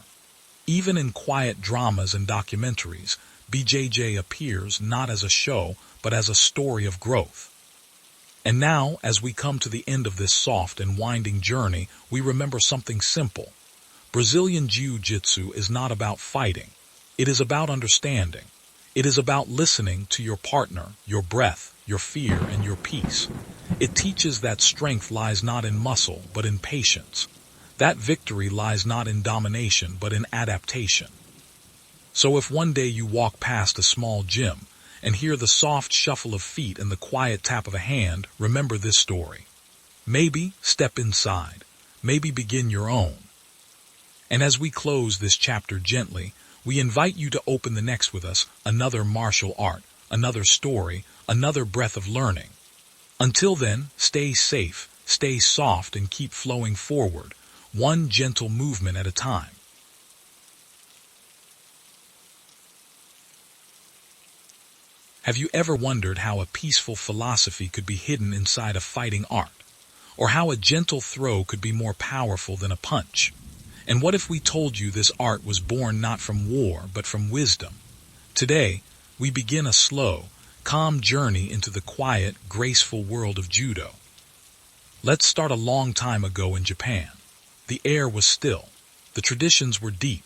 Even in quiet dramas and documentaries, BJJ appears not as a show, but as a story of growth. And now, as we come to the end of this soft and winding journey, we remember something simple. Brazilian Jiu-Jitsu is not about fighting. It is about understanding. It is about listening to your partner, your breath, your fear, and your peace. It teaches that strength lies not in muscle, but in patience. That victory lies not in domination, but in adaptation. So if one day you walk past a small gym and hear the soft shuffle of feet and the quiet tap of a hand, remember this story. Maybe step inside. Maybe begin your own. And as we close this chapter gently, we invite you to open the next with us, another martial art, another story, another breath of learning. Until then, stay safe, stay soft, and keep flowing forward, one gentle movement at a time. Have you ever wondered how a peaceful philosophy could be hidden inside a fighting art? or how a gentle throw could be more powerful than a punch. And what if we told you this art was born not from war, but from wisdom? Today, we begin a slow, calm journey into the quiet, graceful world of Judo. Let's start a long time ago in Japan. The air was still. The traditions were deep.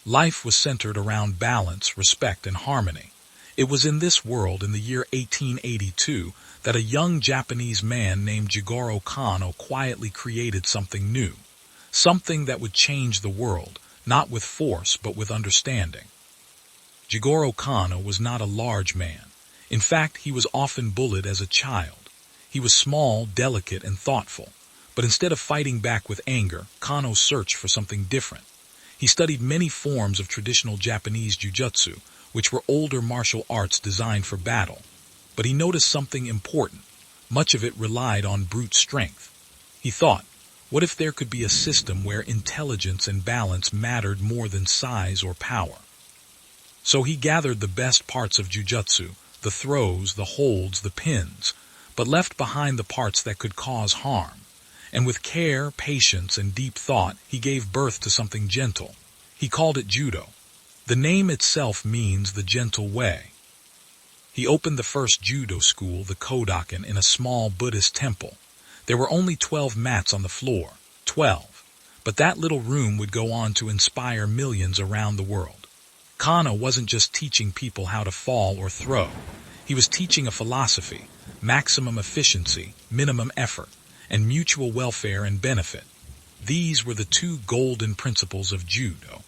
Life was centered around balance, respect, and harmony. It was in this world, in the year 1882, that a young Japanese man named Jigoro Kano quietly created something new. Something that would change the world, not with force, but with understanding. Jigoro Kano was not a large man. In fact, he was often bullied as a child. He was small, delicate, and thoughtful. But instead of fighting back with anger, Kano searched for something different. He studied many forms of traditional Japanese Jiu-Jitsu, which were older martial arts designed for battle. But he noticed something important. Much of it relied on brute strength. He thought, what if there could be a system where intelligence and balance mattered more than size or power? So he gathered the best parts of Jiu-Jitsu, the throws, the holds, the pins, but left behind the parts that could cause harm. And with care, patience, and deep thought, he gave birth to something gentle. He called it Judo. The name itself means the gentle way. He opened the first Judo school, the Kodokan, in a small Buddhist temple. There were only 12 mats on the floor, 12. But that little room would go on to inspire millions around the world. Kano wasn't just teaching people how to fall or throw. He was teaching a philosophy, maximum efficiency, minimum effort, and mutual welfare and benefit. These were the two golden principles of Judo.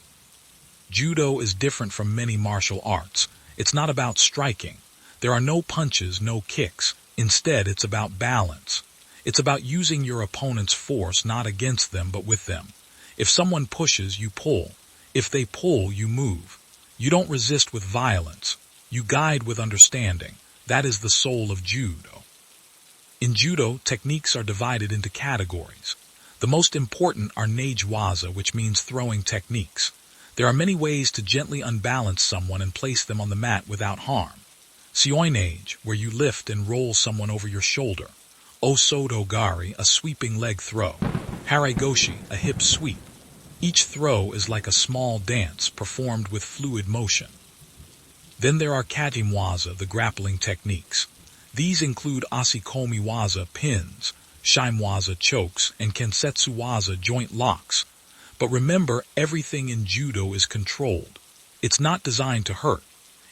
Judo is different from many martial arts. It's not about striking. There are no punches, no kicks. Instead, it's about balance. It's about using your opponent's force not against them, but with them. If someone pushes, you pull. If they pull, you move. You don't resist with violence. You guide with understanding. That is the soul of Judo. In Judo, techniques are divided into categories. The most important are nejiwaza, which means throwing techniques. There are many ways to gently unbalance someone and place them on the mat without harm. Seoi-neji, where you lift and roll someone over your shoulder. Osodogari, a sweeping leg throw. Haragoshi, a hip sweep. Each throw is like a small dance performed with fluid motion. Then there are kajimiwaza, the grappling techniques. These include asikomi-waza, pins, shimiwaza, chokes, and kensetsu-waza, joint locks. But remember, everything in Judo is controlled. It's not designed to hurt.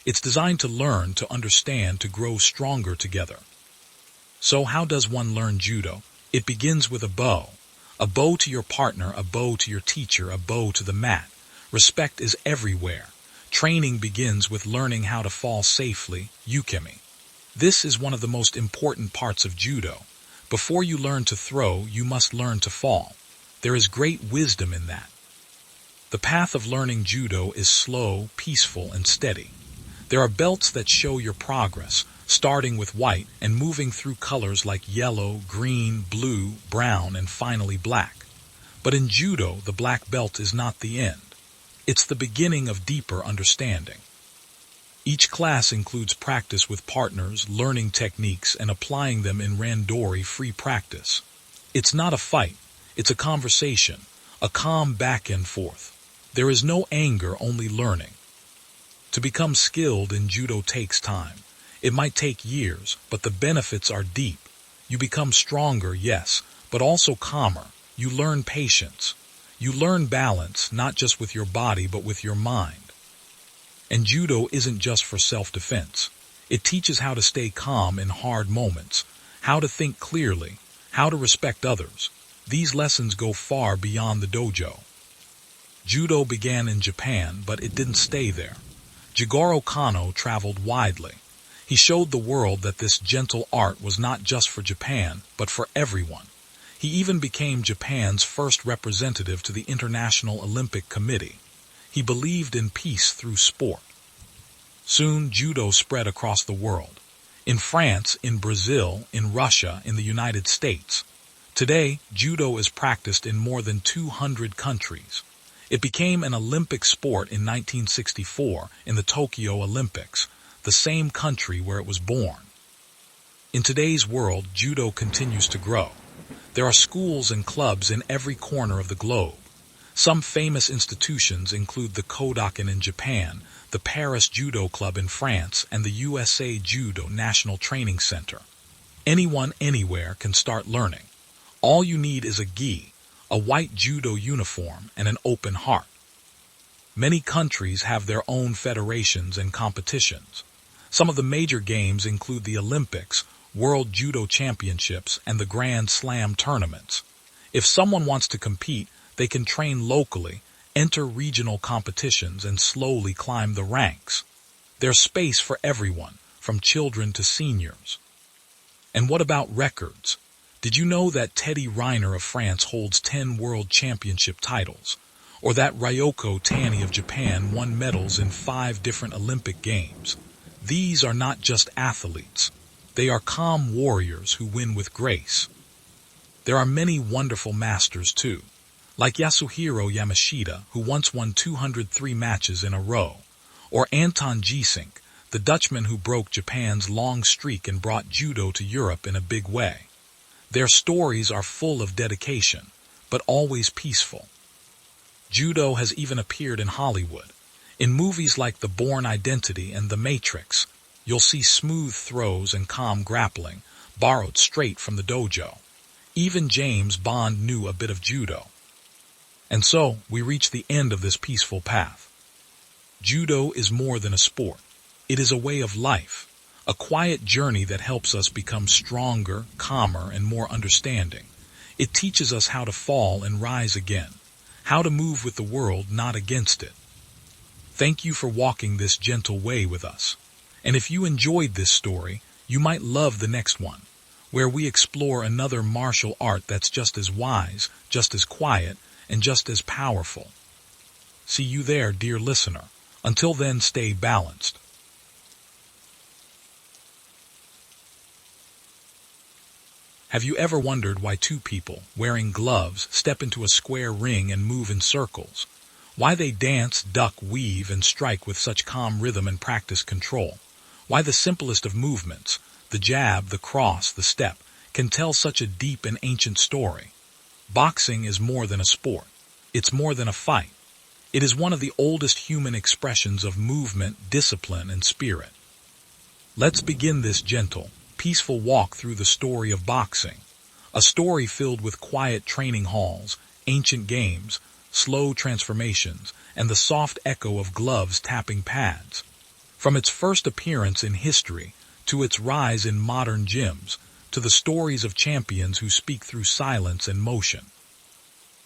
It's designed to learn, to understand, to grow stronger together. So how does one learn Judo? It begins with a bow. A bow to your partner, a bow to your teacher, a bow to the mat. Respect is everywhere. Training begins with learning how to fall safely, yukimi. This is one of the most important parts of Judo. Before you learn to throw, you must learn to fall. There is great wisdom in that. The path of learning Judo is slow, peaceful, and steady. There are belts that show your progress, starting with white and moving through colors like yellow, green, blue, brown, and finally black. But in Judo, the black belt is not the end. It's the beginning of deeper understanding. Each class includes practice with partners, learning techniques, and applying them in randori free practice. It's not a fight. It's a conversation, a calm back and forth. There is no anger, only learning. To become skilled in Judo takes time. It might take years, but the benefits are deep. You become stronger, yes, but also calmer. You learn patience. You learn balance, not just with your body, but with your mind. And Judo isn't just for self-defense. It teaches how to stay calm in hard moments, how to think clearly, how to respect others. These lessons go far beyond the dojo. Judo began in Japan, but it didn't stay there. Jigoro Kano traveled widely. He showed the world that this gentle art was not just for Japan, but for everyone. He even became Japan's first representative to the International Olympic Committee. He believed in peace through sport. Soon, Judo spread across the world. In France, in Brazil, in Russia, in the United States. Today, Judo is practiced in more than 200 countries. It became an Olympic sport in 1964 in the Tokyo Olympics, the same country where it was born. In today's world, Judo continues to grow. There are schools and clubs in every corner of the globe. Some famous institutions include the Kodokan in Japan, the Paris Judo Club in France, and the USA Judo National Training Center. Anyone, anywhere can start learning. All you need is a gi, a white judo uniform, and an open heart. Many countries have their own federations and competitions. Some of the major games include the Olympics, World Judo Championships, and the Grand Slam tournaments. If someone wants to compete, they can train locally, enter regional competitions, and slowly climb the ranks. There's space for everyone, from children to seniors. And what about records? Did you know that Teddy Riner of France holds 10 world championship titles? Or that Ryoko Tani of Japan won medals in 5 different Olympic Games? These are not just athletes. They are calm warriors who win with grace. There are many wonderful masters too, like Yasuhiro Yamashita, who once won 203 matches in a row, or Anton Geesink, the Dutchman who broke Japan's long streak and brought judo to Europe in a big way. Their stories are full of dedication, but always peaceful. Judo has even appeared in Hollywood. In movies like The Bourne Identity and The Matrix, you'll see smooth throws and calm grappling, borrowed straight from the dojo. Even James Bond knew a bit of judo. And so, we reach the end of this peaceful path. Judo is more than a sport. It is a way of life, a quiet journey that helps us become stronger, calmer, and more understanding. It teaches us how to fall and rise again, how to move with the world, not against it. Thank you for walking this gentle way with us. And if you enjoyed this story, you might love the next one, where we explore another martial art that's just as wise, just as quiet, and just as powerful. See you there, dear listener. Until then, stay balanced. Have you ever wondered why two people, wearing gloves, step into a square ring and move in circles? Why they dance, duck, weave, and strike with such calm rhythm and practice control? Why the simplest of movements, the jab, the cross, the step, can tell such a deep and ancient story? Boxing is more than a sport. It's more than a fight. It is one of the oldest human expressions of movement, discipline, and spirit. Let's begin this gentle, peaceful walk through the story of boxing, a story filled with quiet training halls, ancient games, slow transformations, and the soft echo of gloves tapping pads. From its first appearance in history, to its rise in modern gyms, to the stories of champions who speak through silence and motion.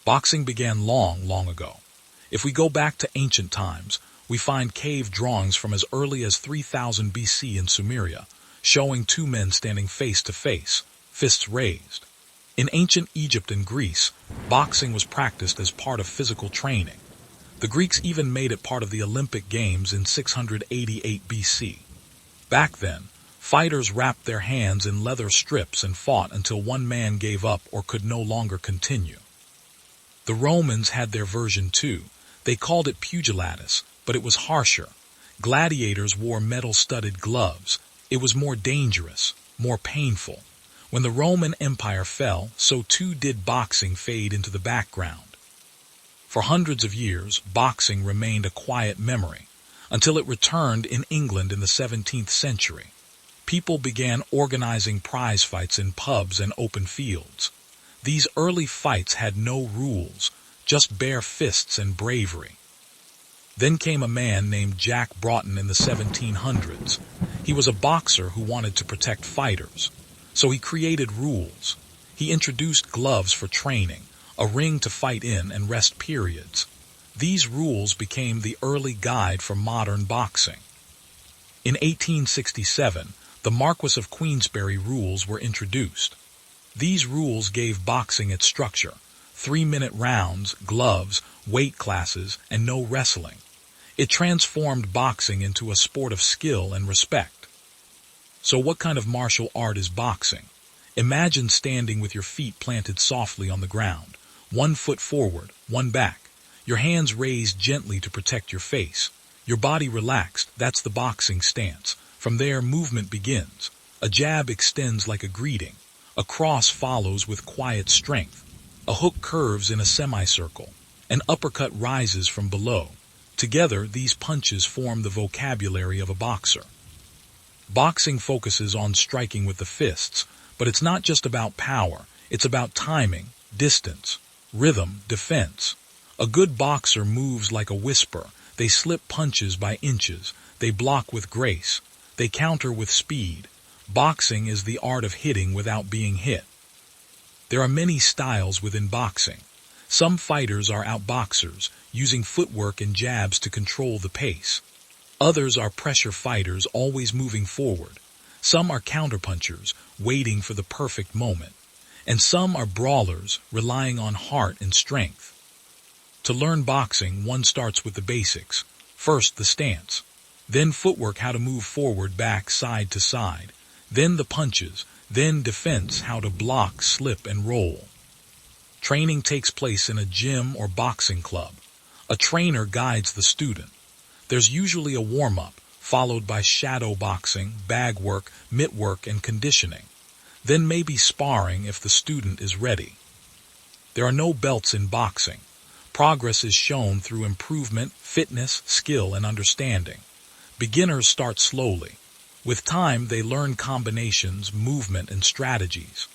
Boxing began long, long ago. If we go back to ancient times, we find cave drawings from as early as 3000 BC in Sumeria, showing two men standing face to face, fists raised. In ancient Egypt and Greece, boxing was practiced as part of physical training. The Greeks even made it part of the Olympic Games in 688 BC. Back then, fighters wrapped their hands in leather strips and fought until one man gave up or could no longer continue. The Romans had their version too. They called it pugilatus, but it was harsher. Gladiators wore metal-studded gloves. It was more dangerous, more painful. When the Roman Empire fell, so too did boxing fade into the background. For hundreds of years, boxing remained a quiet memory, until it returned in England in the 17th century. People began organizing prize fights in pubs and open fields. These early fights had no rules, just bare fists and bravery. Then came a man named Jack Broughton in the 1700s. He was a boxer who wanted to protect fighters, so he created rules. He introduced gloves for training, a ring to fight in, and rest periods. These rules became the early guide for modern boxing. In 1867, the Marquess of Queensberry rules were introduced. These rules gave boxing its structure: 3-minute rounds, gloves, weight classes, and no wrestling. It transformed boxing into a sport of skill and respect. So what kind of martial art is boxing? Imagine standing with your feet planted softly on the ground, one foot forward, one back, your hands raised gently to protect your face, your body relaxed. That's the boxing stance. From there, movement begins. A jab extends like a greeting. A cross follows with quiet strength. A hook curves in a semicircle. An uppercut rises from below. Together, these punches form the vocabulary of a boxer. Boxing focuses on striking with the fists, but it's not just about power. It's about timing, distance, rhythm, defense. A good boxer moves like a whisper. They slip punches by inches. They block with grace. They counter with speed. Boxing is the art of hitting without being hit. There are many styles within boxing. Some fighters are outboxers, using footwork and jabs to control the pace. Others are pressure fighters, always moving forward. Some are counterpunchers, waiting for the perfect moment. And some are brawlers, relying on heart and strength. To learn boxing, one starts with the basics. First, the stance. Then footwork, how to move forward, back, side to side. Then the punches. Then defense, how to block, slip, and roll. Training takes place in a gym or boxing club. A trainer guides the student. There's usually a warm-up, followed by shadow boxing, bag work, mitt work, and conditioning. Then maybe sparring if the student is ready. There are no belts in boxing. Progress is shown through improvement, fitness, skill, and understanding. Beginners start slowly. With time, they learn combinations, movement, and strategies.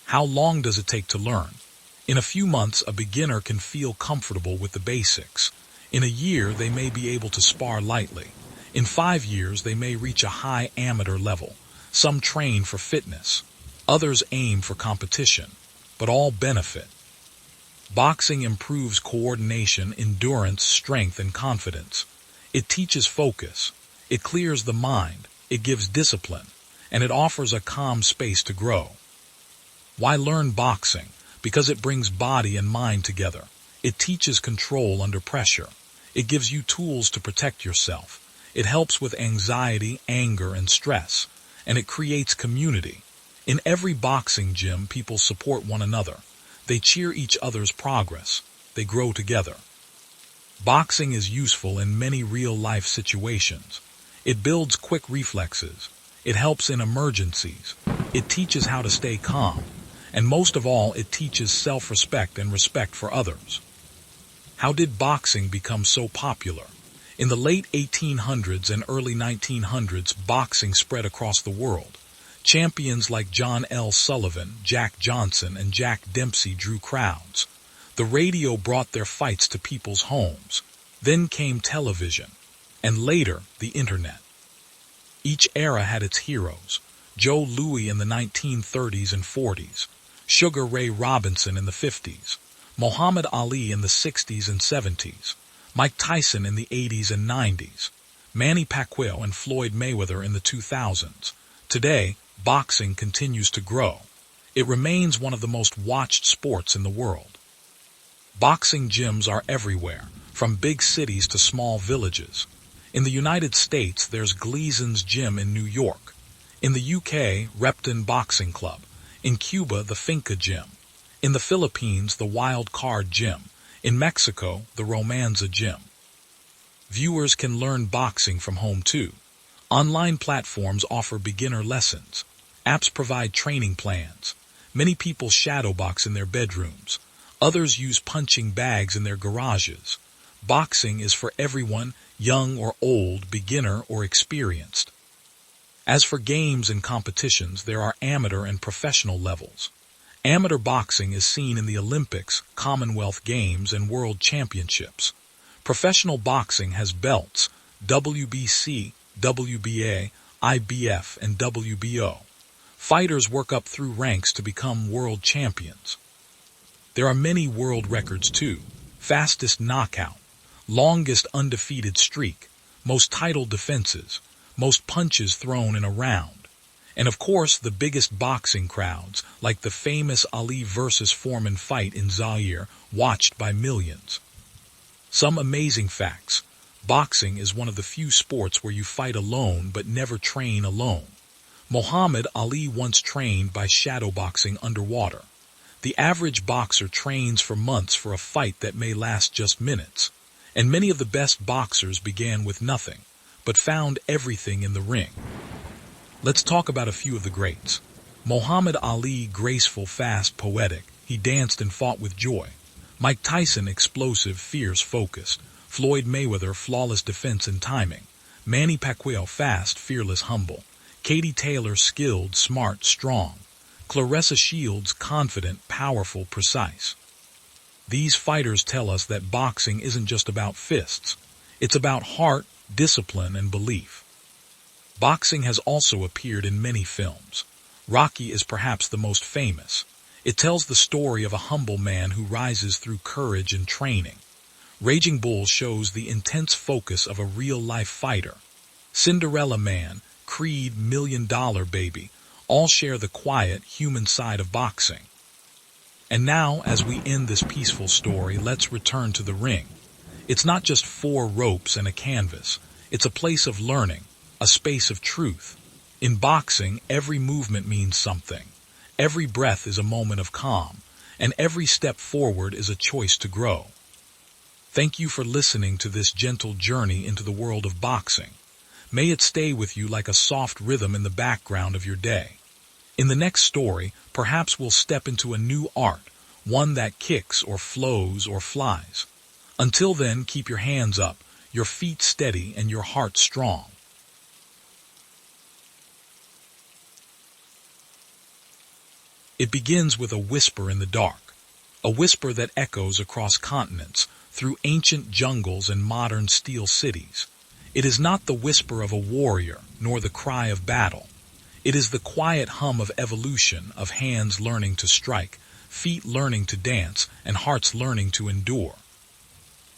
How long does it take to learn? In a few months, a beginner can feel comfortable with the basics. In a year, they may be able to spar lightly. In 5 years, they may reach a high amateur level. Some train for fitness. Others aim for competition. But all benefit. Boxing improves coordination, endurance, strength, and confidence. It teaches focus. It clears the mind. It gives discipline. And it offers a calm space to grow. Why learn boxing? Because it brings body and mind together. It teaches control under pressure. It gives you tools to protect yourself. It helps with anxiety, anger, and stress. And it creates community. In every boxing gym, people support one another. They cheer each other's progress. They grow together. Boxing is useful in many real-life situations. It builds quick reflexes. It helps in emergencies. It teaches how to stay calm. And most of all, it teaches self-respect and respect for others. How did boxing become so popular? In the late 1800s and early 1900s, boxing spread across the world. Champions like John L. Sullivan, Jack Johnson, and Jack Dempsey drew crowds. The radio brought their fights to people's homes. Then came television. And later, the internet. Each era had its heroes. Joe Louis in the 1930s and 40s. Sugar Ray Robinson in the 50s. Muhammad Ali in the 60s and 70s. Mike Tyson in the 80s and 90s. Manny Pacquiao and Floyd Mayweather in the 2000s. Today, boxing continues to grow. It remains one of the most watched sports in the world. Boxing gyms are everywhere, from big cities to small villages. In the United States, there's Gleason's Gym in New York. In the UK, Repton Boxing Club. In Cuba, the Finca Gym. In the Philippines, the Wild Card Gym. In Mexico, the Romanza Gym. Viewers can learn boxing from home too. Online platforms offer beginner lessons. Apps provide training plans. Many people shadowbox in their bedrooms. Others use punching bags in their garages. Boxing is for everyone, young or old, beginner or experienced. As for games and competitions, there are amateur and professional levels. Amateur boxing is seen in the Olympics, Commonwealth Games, and World Championships. Professional boxing has belts, WBC, WBA, IBF, and WBO. Fighters work up through ranks to become world champions. There are many world records too. Fastest knockout, longest undefeated streak, most title defenses, most punches thrown in a round. And of course, the biggest boxing crowds, like the famous Ali versus Foreman fight in Zaire, watched by millions. Some amazing facts. Boxing is one of the few sports where you fight alone but never train alone. Muhammad Ali once trained by shadowboxing underwater. The average boxer trains for months for a fight that may last just minutes. And many of the best boxers began with nothing, but found everything in the ring. Let's talk about a few of the greats. Muhammad Ali, graceful, fast, poetic. He danced and fought with joy. Mike Tyson, explosive, fierce, focused. Floyd Mayweather, flawless defense and timing. Manny Pacquiao, fast, fearless, humble. Katie Taylor, skilled, smart, strong. Clarissa Shields, confident, powerful, precise. These fighters tell us that boxing isn't just about fists. It's about heart, discipline, and belief. Boxing has also appeared in many films. Rocky is perhaps the most famous. It tells the story of a humble man who rises through courage and training. Raging Bull shows the intense focus of a real-life fighter. Cinderella Man, Creed, Million Dollar Baby, all share the quiet, human side of boxing. And now, as we end this peaceful story, let's return to the ring. It's not just 4 ropes and a canvas. It's a place of learning, a space of truth. In boxing, every movement means something. Every breath is a moment of calm, and every step forward is a choice to grow. Thank you for listening to this gentle journey into the world of boxing. May it stay with you like a soft rhythm in the background of your day. In the next story, perhaps we'll step into a new art, one that kicks or flows or flies. Until then, keep your hands up, your feet steady, and your heart strong. It begins with a whisper in the dark, a whisper that echoes across continents, through ancient jungles and modern steel cities. It is not the whisper of a warrior, nor the cry of battle. It is the quiet hum of evolution, of hands learning to strike, feet learning to dance, and hearts learning to endure.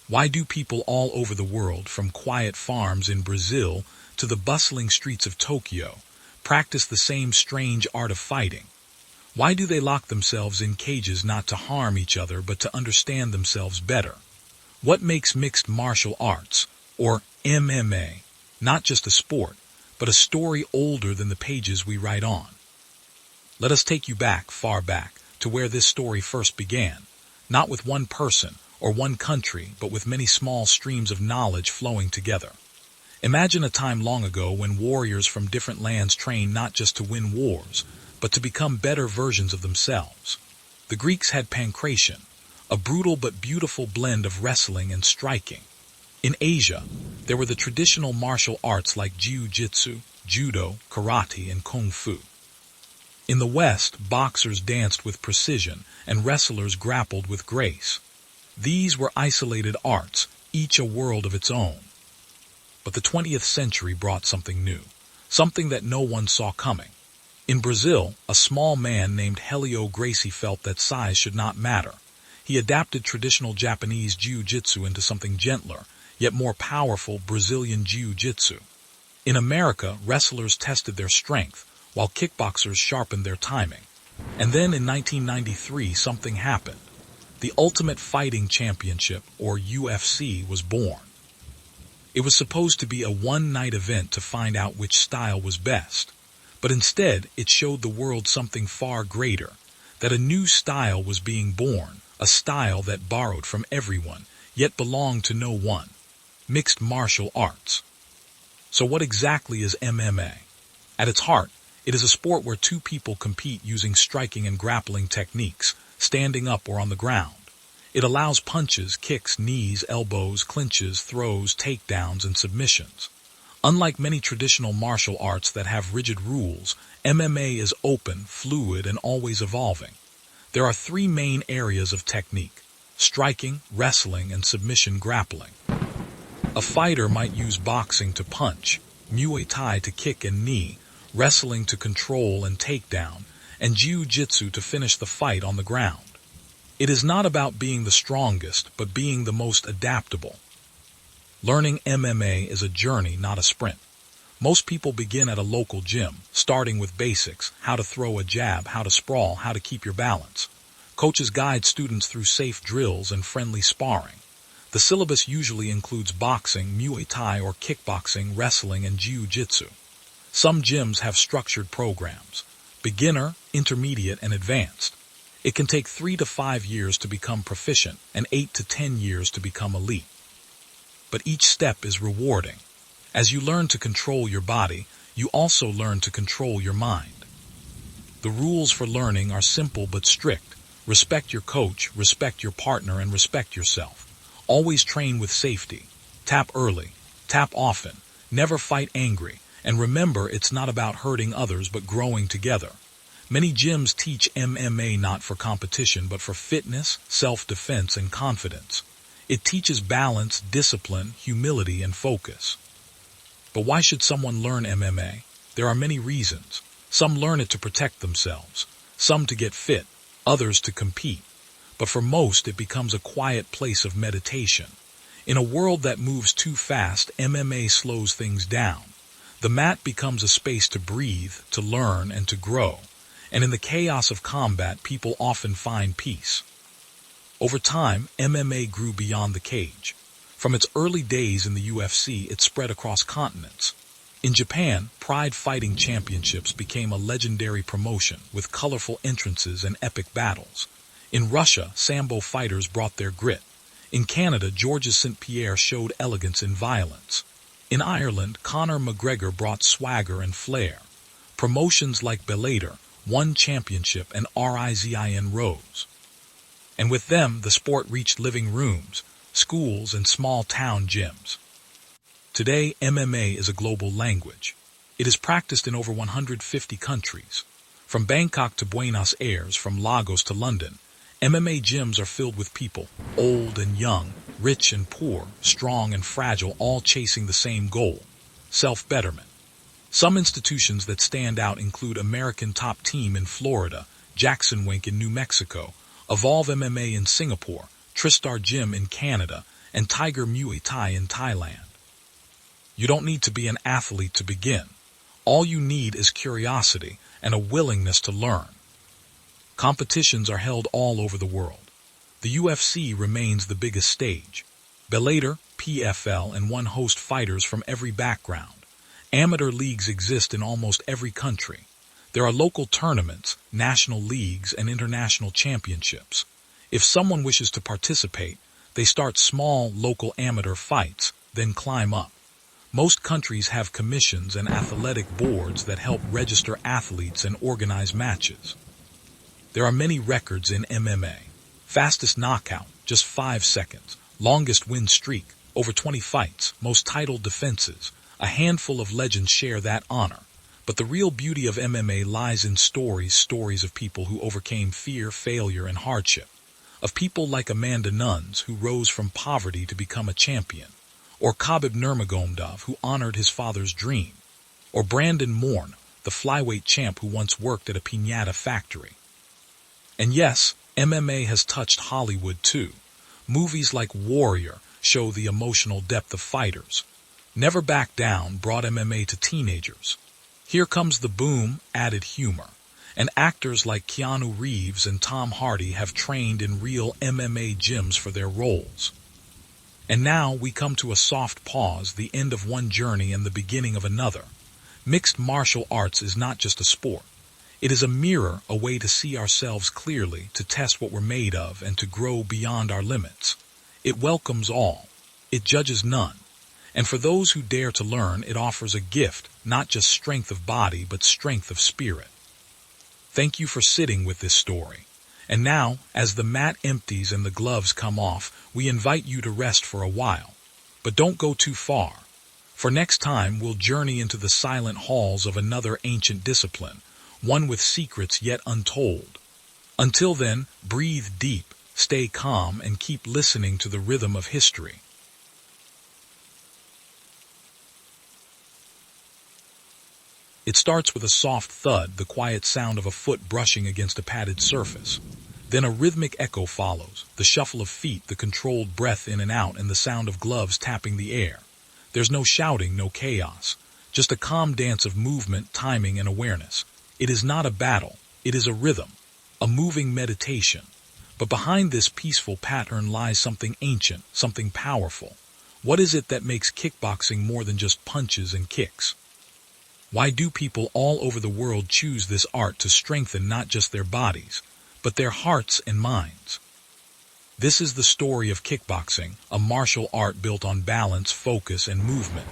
Why do people all over the world, from quiet farms in Brazil to the bustling streets of Tokyo, practice the same strange art of fighting? Why do they lock themselves in cages not to harm each other but to understand themselves better? What makes mixed martial arts, or MMA, not just a sport, but a story older than the pages we write on? Let us take you back, far back, to where this story first began, not with one person or one country, but with many small streams of knowledge flowing together. Imagine a time long ago when warriors from different lands trained not just to win wars, but to become better versions of themselves. The Greeks had pankration, a brutal but beautiful blend of wrestling and striking. In Asia, there were the traditional martial arts like Jiu-Jitsu, Judo, Karate, and Kung Fu. In the West, boxers danced with precision and wrestlers grappled with grace. These were isolated arts, each a world of its own. But the 20th century brought something new, something that no one saw coming. In Brazil, a small man named Helio Gracie felt that size should not matter. He adapted traditional Japanese Jiu-Jitsu into something gentler, yet more powerful Brazilian Jiu-Jitsu. In America, wrestlers tested their strength, while kickboxers sharpened their timing. And then in 1993, something happened. The Ultimate Fighting Championship, or UFC, was born. It was supposed to be a one-night event to find out which style was best. But instead, it showed the world something far greater, that a new style was being born, a style that borrowed from everyone, yet belonged to no one. Mixed martial arts. So what exactly is MMA? At its heart, it is a sport where 2 people compete using striking and grappling techniques, standing up or on the ground. It allows punches, kicks, knees, elbows, clinches, throws, takedowns, and submissions. Unlike many traditional martial arts that have rigid rules, MMA is open, fluid, and always evolving. There are 3 main areas of technique: striking, wrestling, and submission grappling. A fighter might use boxing to punch, Muay Thai to kick and knee, wrestling to control and take down, and Jiu-Jitsu to finish the fight on the ground. It is not about being the strongest, but being the most adaptable. Learning MMA is a journey, not a sprint. Most people begin at a local gym, starting with basics: how to throw a jab, how to sprawl, how to keep your balance. Coaches guide students through safe drills and friendly sparring. The syllabus usually includes boxing, Muay Thai or kickboxing, wrestling, and Jiu-Jitsu. Some gyms have structured programs: beginner, intermediate, and advanced. It can take 3 to 5 years to become proficient and 8 to 10 years to become elite. But each step is rewarding. As you learn to control your body, you also learn to control your mind. The rules for learning are simple but strict. Respect your coach, respect your partner, and respect yourself. Always train with safety. Tap early. Tap often. Never fight angry. And remember, it's not about hurting others but growing together. Many gyms teach MMA not for competition but for fitness, self-defense, and confidence. It teaches balance, discipline, humility, and focus. But why should someone learn MMA? There are many reasons. Some learn it to protect themselves, some to get fit, others to compete. But for most, it becomes a quiet place of meditation. In a world that moves too fast, MMA slows things down. The mat becomes a space to breathe, to learn, and to grow. And in the chaos of combat, people often find peace. Over time, MMA grew beyond the cage. From its early days in the UFC, it spread across continents. In Japan, Pride Fighting Championships became a legendary promotion with colorful entrances and epic battles. In Russia, Sambo fighters brought their grit. In Canada, Georges St. Pierre showed elegance in violence. In Ireland, Conor McGregor brought swagger and flair. Promotions like Bellator, One Championship, and RIZIN rose. And with them, the sport reached living rooms, schools, and small-town gyms. Today, MMA is a global language. It is practiced in over 150 countries. From Bangkok to Buenos Aires, from Lagos to London, MMA gyms are filled with people, old and young, rich and poor, strong and fragile, all chasing the same goal: self-betterment. Some institutions that stand out include American Top Team in Florida, Jackson Wink in New Mexico, Evolve MMA in Singapore, Tristar Gym in Canada, and Tiger Muay Thai in Thailand. You don't need to be an athlete to begin. All you need is curiosity and a willingness to learn. Competitions are held all over the world. The UFC remains the biggest stage. Bellator, PFL, and One host fighters from every background. Amateur leagues exist in almost every country. There are local tournaments, national leagues, and international championships. If someone wishes to participate, they start small, local amateur fights, then climb up. Most countries have commissions and athletic boards that help register athletes and organize matches. There are many records in MMA. Fastest knockout, just 5 seconds. Longest win streak, over 20 fights. Most title defenses. A handful of legends share that honor. But the real beauty of MMA lies in stories of people who overcame fear, failure, and hardship. Of people like Amanda Nunes, who rose from poverty to become a champion. Or Khabib Nurmagomedov, who honored his father's dream. Or Brandon Morn, the flyweight champ who once worked at a piñata factory. And yes, MMA has touched Hollywood too. Movies like Warrior show the emotional depth of fighters. Never Back Down brought MMA to teenagers. Here Comes the Boom added humor. And actors like Keanu Reeves and Tom Hardy have trained in real MMA gyms for their roles. And now we come to a soft pause, the end of one journey and the beginning of another. Mixed martial arts is not just a sport. It is a mirror, a way to see ourselves clearly, to test what we're made of, and to grow beyond our limits. It welcomes all. It judges none. And for those who dare to learn, it offers a gift, not just strength of body, but strength of spirit. Thank you for sitting with this story. And now, as the mat empties and the gloves come off, we invite you to rest for a while. But don't go too far. For next time, we'll journey into the silent halls of another ancient discipline, one with secrets yet untold. Until then, breathe deep, stay calm, and keep listening to the rhythm of history. It starts with a soft thud, the quiet sound of a foot brushing against a padded surface. Then a rhythmic echo follows, the shuffle of feet, the controlled breath in and out, and the sound of gloves tapping the air. There's no shouting, no chaos, just a calm dance of movement, timing, and awareness. It is not a battle, it is a rhythm, a moving meditation. But behind this peaceful pattern lies something ancient, something powerful. What is it that makes kickboxing more than just punches and kicks? Why do people all over the world choose this art to strengthen not just their bodies, but their hearts and minds? This is the story of kickboxing, a martial art built on balance, focus, and movement.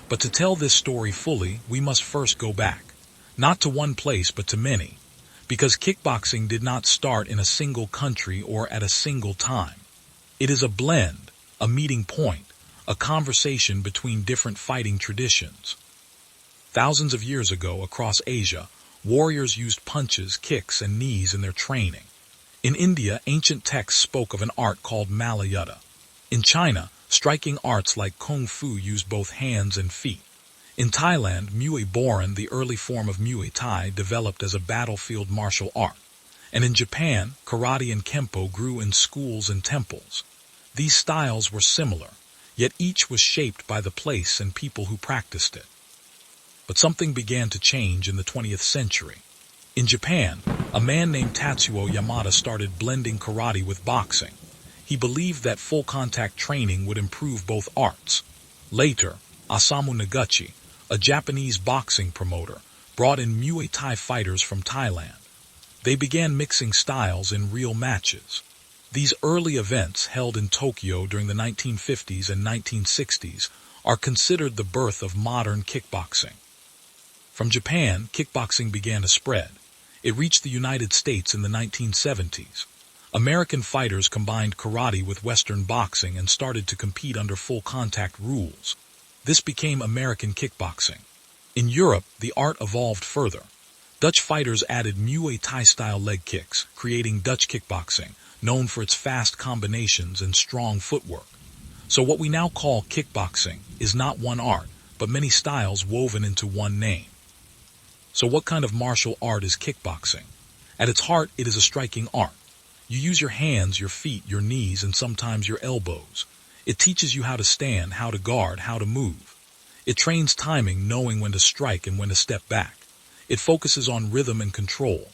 But to tell this story fully, we must first go back. Not to one place, but to many. Because kickboxing did not start in a single country or at a single time. It is a blend, a meeting point, a conversation between different fighting traditions. Thousands of years ago across Asia, warriors used punches, kicks, and knees in their training. In India, ancient texts spoke of an art called Malayutta. In China, striking arts like Kung Fu used both hands and feet. In Thailand, Muay Boran, the early form of Muay Thai, developed as a battlefield martial art. And in Japan, karate and kempo grew in schools and temples. These styles were similar, yet each was shaped by the place and people who practiced it. But something began to change in the 20th century. In Japan, a man named Tatsuo Yamada started blending karate with boxing. He believed that full-contact training would improve both arts. Later, Osamu Noguchi, a Japanese boxing promoter, brought in Muay Thai fighters from Thailand. They began mixing styles in real matches. These early events, held in Tokyo during the 1950s and 1960s, are considered the birth of modern kickboxing. From Japan, kickboxing began to spread. It reached the United States in the 1970s. American fighters combined karate with Western boxing and started to compete under full-contact rules. This became American kickboxing. In Europe, the art evolved further. Dutch fighters added Muay Thai-style leg kicks, creating Dutch kickboxing, known for its fast combinations and strong footwork. So what we now call kickboxing is not one art, but many styles woven into one name. So what kind of martial art is kickboxing? At its heart, it is a striking art. You use your hands, your feet, your knees, and sometimes your elbows. It teaches you how to stand, how to guard, how to move. It trains timing, knowing when to strike and when to step back. It focuses on rhythm and control.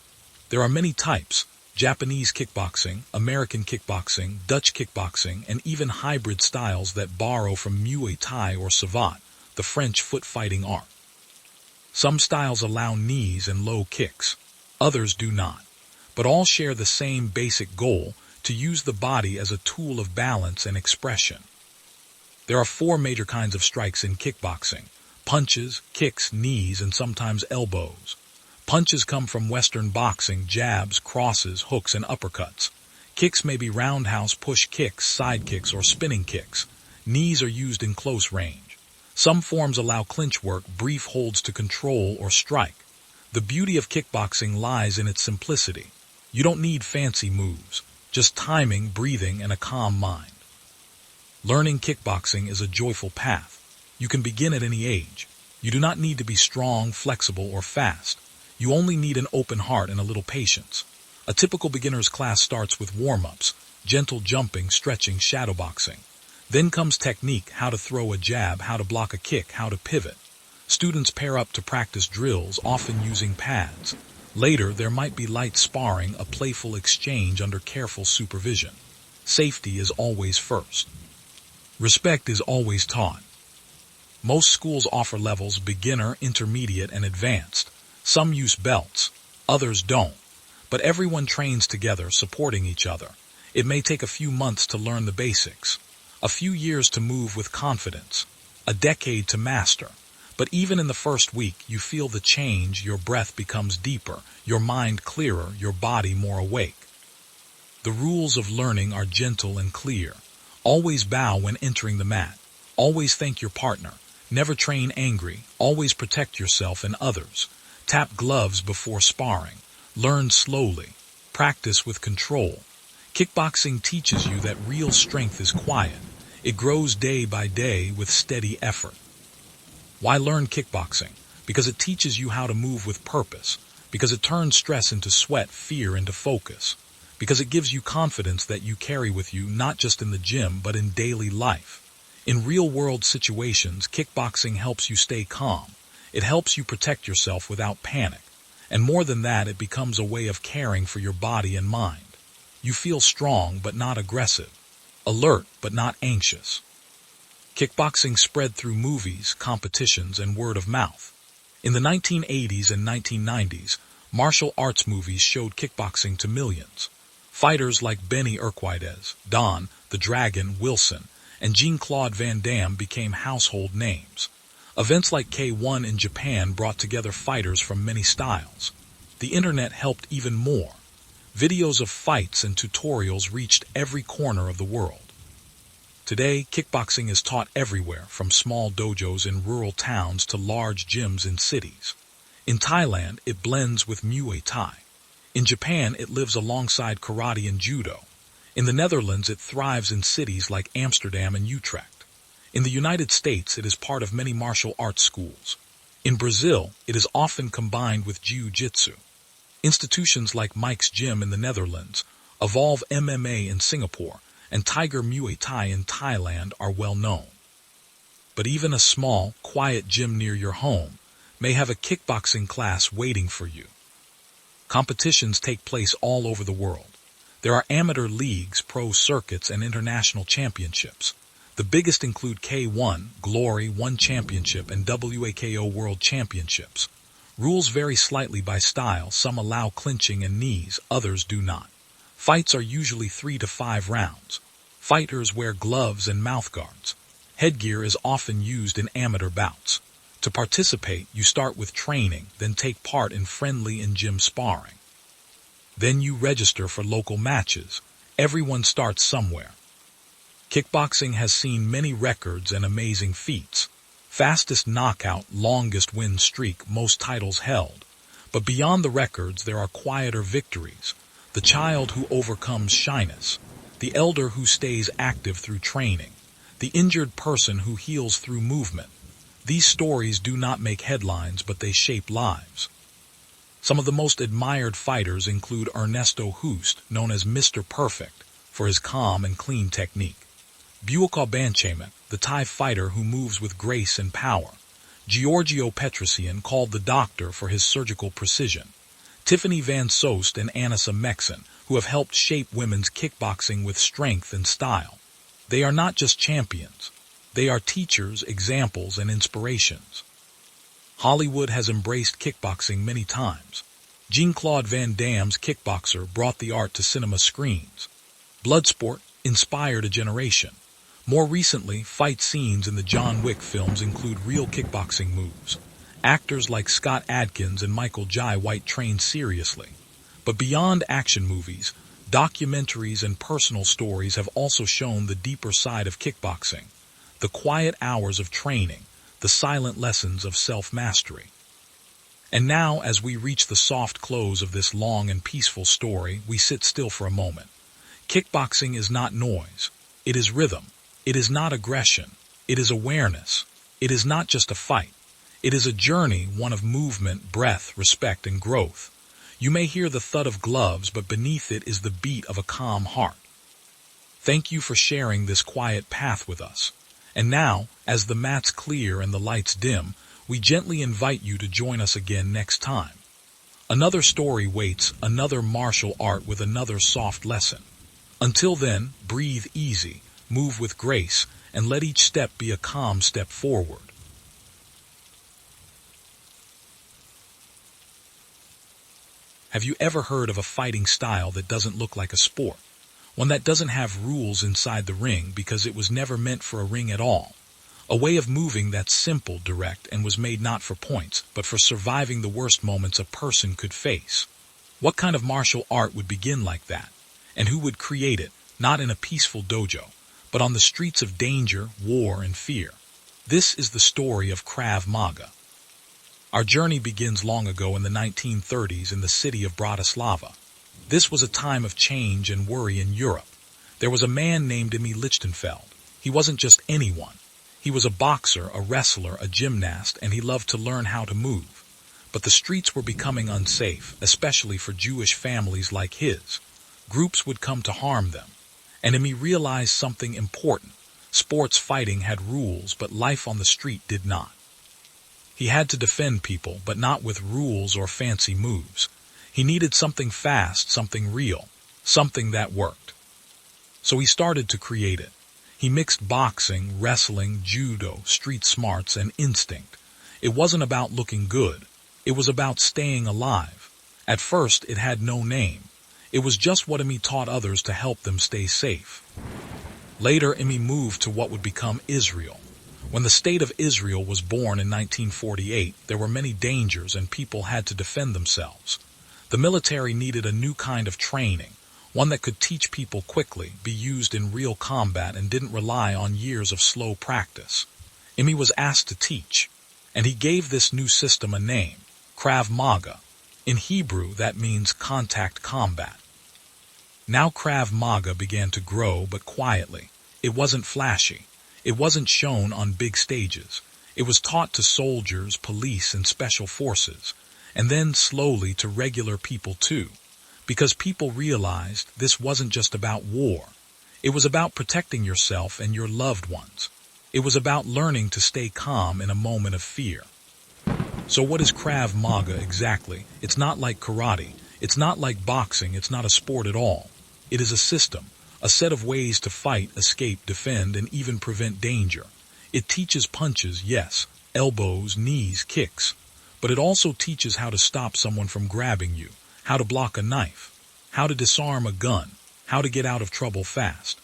There are many types: Japanese kickboxing, American kickboxing, Dutch kickboxing, and even hybrid styles that borrow from Muay Thai or Savate, the French foot fighting art. Some styles allow knees and low kicks. Others do not. But all share the same basic goal: to use the body as a tool of balance and expression. There are 4 major kinds of strikes in kickboxing: punches, kicks, knees, and sometimes elbows. Punches come from Western boxing: jabs, crosses, hooks, and uppercuts. Kicks may be roundhouse push kicks, side kicks, or spinning kicks. Knees are used in close range. Some forms allow clinch work, brief holds to control or strike. The beauty of kickboxing lies in its simplicity. You don't need fancy moves, just timing, breathing, and a calm mind. Learning kickboxing is a joyful path. You can begin at any age. You do not need to be strong, flexible, or fast. You only need an open heart and a little patience. A typical beginner's class starts with warm-ups, gentle jumping, stretching, shadowboxing. Then comes technique: how to throw a jab, how to block a kick, how to pivot. Students pair up to practice drills, often using pads. Later, there might be light sparring, a playful exchange under careful supervision. Safety is always first. Respect is always taught. Most schools offer levels: beginner, intermediate, and advanced. Some use belts, others don't. But everyone trains together, supporting each other. It may take a few months to learn the basics, a few years to move with confidence, a decade to master. But even in the first week, you feel the change: your breath becomes deeper, your mind clearer, your body more awake. The rules of learning are gentle and clear. Always bow when entering the mat. Always thank your partner. Never train angry. Always protect yourself and others. Tap gloves before sparring. Learn slowly. Practice with control. Kickboxing teaches you that real strength is quiet. It grows day by day with steady effort. Why learn kickboxing? Because it teaches you how to move with purpose. Because it turns stress into sweat, fear into focus. Because it gives you confidence that you carry with you, not just in the gym, but in daily life. In real-world situations, kickboxing helps you stay calm. It helps you protect yourself without panic. And more than that, it becomes a way of caring for your body and mind. You feel strong but not aggressive, alert but not anxious. Kickboxing spread through movies, competitions, and word of mouth. In the 1980s and 1990s, martial arts movies showed kickboxing to millions. Fighters like Benny Urquidez, Don, the Dragon, Wilson, and Jean-Claude Van Damme became household names. Events like K1 in Japan brought together fighters from many styles. The internet helped even more. Videos of fights and tutorials reached every corner of the world. Today, kickboxing is taught everywhere, from small dojos in rural towns to large gyms in cities. In Thailand, it blends with Muay Thai. In Japan, it lives alongside karate and judo. In the Netherlands, it thrives in cities like Amsterdam and Utrecht. In the United States, it is part of many martial arts schools. In Brazil, it is often combined with Jiu-Jitsu. Institutions like Mike's Gym in the Netherlands, Evolve MMA in Singapore, and Tiger Muay Thai in Thailand are well known. But even a small, quiet gym near your home may have a kickboxing class waiting for you. Competitions take place all over the world. There are amateur leagues, pro circuits, and international championships. The biggest include K1, Glory, One Championship, and WAKO World Championships. Rules vary slightly by style. Some allow clinching and knees, others do not. Fights are usually 3 to 5 rounds. Fighters wear gloves and mouthguards. Headgear is often used in amateur bouts. To participate, you start with training, then take part in friendly and gym sparring. Then you register for local matches. Everyone starts somewhere. Kickboxing has seen many records and amazing feats. Fastest knockout, longest win streak, most titles held. But beyond the records, there are quieter victories. The child who overcomes shyness. The elder who stays active through training. The injured person who heals through movement. These stories do not make headlines, but they shape lives. Some of the most admired fighters include Ernesto Hoost, known as Mr. Perfect, for his calm and clean technique. Buakaw Banchamak, the Thai fighter who moves with grace and power. Giorgio Petrosian, called the Doctor for his surgical precision. Tiffany Van Soest and Anissa Mexon, who have helped shape women's kickboxing with strength and style. They are not just champions. They are teachers, examples, and inspirations. Hollywood has embraced kickboxing many times. Jean-Claude Van Damme's Kickboxer brought the art to cinema screens. Bloodsport inspired a generation. More recently, fight scenes in the John Wick films include real kickboxing moves. Actors like Scott Adkins and Michael Jai White trained seriously. But beyond action movies, documentaries and personal stories have also shown the deeper side of kickboxing. The quiet hours of training, the silent lessons of self-mastery. And now, as we reach the soft close of this long and peaceful story, we sit still for a moment. Kickboxing is not noise. It is rhythm. It is not aggression. It is awareness. It is not just a fight. It is a journey, one of movement, breath, respect, and growth. You may hear the thud of gloves, but beneath it is the beat of a calm heart. Thank you for sharing this quiet path with us. And now, as the mats clear and the lights dim, we gently invite you to join us again next time. Another story waits, another martial art with another soft lesson. Until then, breathe easy, move with grace, and let each step be a calm step forward. Have you ever heard of a fighting style that doesn't look like a sport? One that doesn't have rules inside the ring because it was never meant for a ring at all. A way of moving that's simple, direct, and was made not for points, but for surviving the worst moments a person could face. What kind of martial art would begin like that? And who would create it, not in a peaceful dojo, but on the streets of danger, war, and fear? This is the story of Krav Maga. Our journey begins long ago in the 1930s in the city of Bratislava. This was a time of change and worry in Europe. There was a man named Emil Lichtenfeld. He wasn't just anyone. He was a boxer, a wrestler, a gymnast, and he loved to learn how to move. But the streets were becoming unsafe, especially for Jewish families like his. Groups would come to harm them. And Emil realized something important. Sports fighting had rules, but life on the street did not. He had to defend people, but not with rules or fancy moves. He needed something fast, something real, something that worked. So he started to create it. He mixed boxing, wrestling, judo, street smarts, and instinct. It wasn't about looking good. It was about staying alive. At first, it had no name. It was just what Emil taught others to help them stay safe. Later, Emil moved to what would become Israel. When the state of Israel was born in 1948, there were many dangers and people had to defend themselves. The military needed a new kind of training, one that could teach people quickly, be used in real combat, and didn't rely on years of slow practice. Imi was asked to teach, and he gave this new system a name, Krav Maga. In Hebrew, that means contact combat. Now Krav Maga began to grow, but quietly. It wasn't flashy. It wasn't shown on big stages. It was taught to soldiers, police, and special forces, and then slowly to regular people too, because people realized this wasn't just about war. It was about protecting yourself and your loved ones. It was about learning to stay calm in a moment of fear. So what is Krav Maga exactly? It's not like karate. It's not like boxing. It's not a sport at all. It is a system, a set of ways to fight, escape, defend, and even prevent danger. It teaches punches, yes, elbows, knees, kicks, but it also teaches how to stop someone from grabbing you, how to block a knife, how to disarm a gun, how to get out of trouble fast.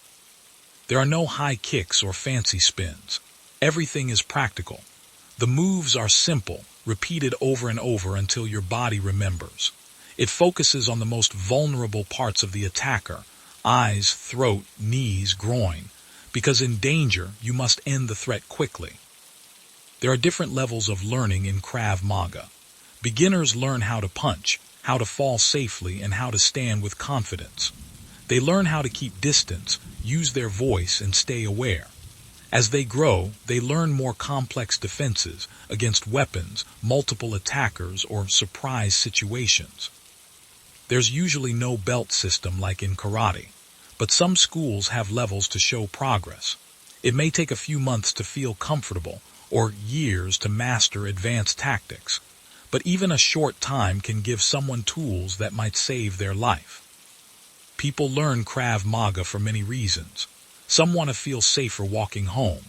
There are no high kicks or fancy spins. Everything is practical. The moves are simple, repeated over and over until your body remembers. It focuses on the most vulnerable parts of the attacker, eyes, throat, knees, groin, because in danger you must end the threat quickly. There are different levels of learning in Krav Maga. Beginners learn how to punch, how to fall safely, and how to stand with confidence. They learn how to keep distance, use their voice, and stay aware. As they grow, they learn more complex defenses against weapons, multiple attackers, or surprise situations. There's usually no belt system like in karate, but some schools have levels to show progress. It may take a few months to feel comfortable, or years to master advanced tactics, but even a short time can give someone tools that might save their life. People learn Krav Maga for many reasons. Some want to feel safer walking home.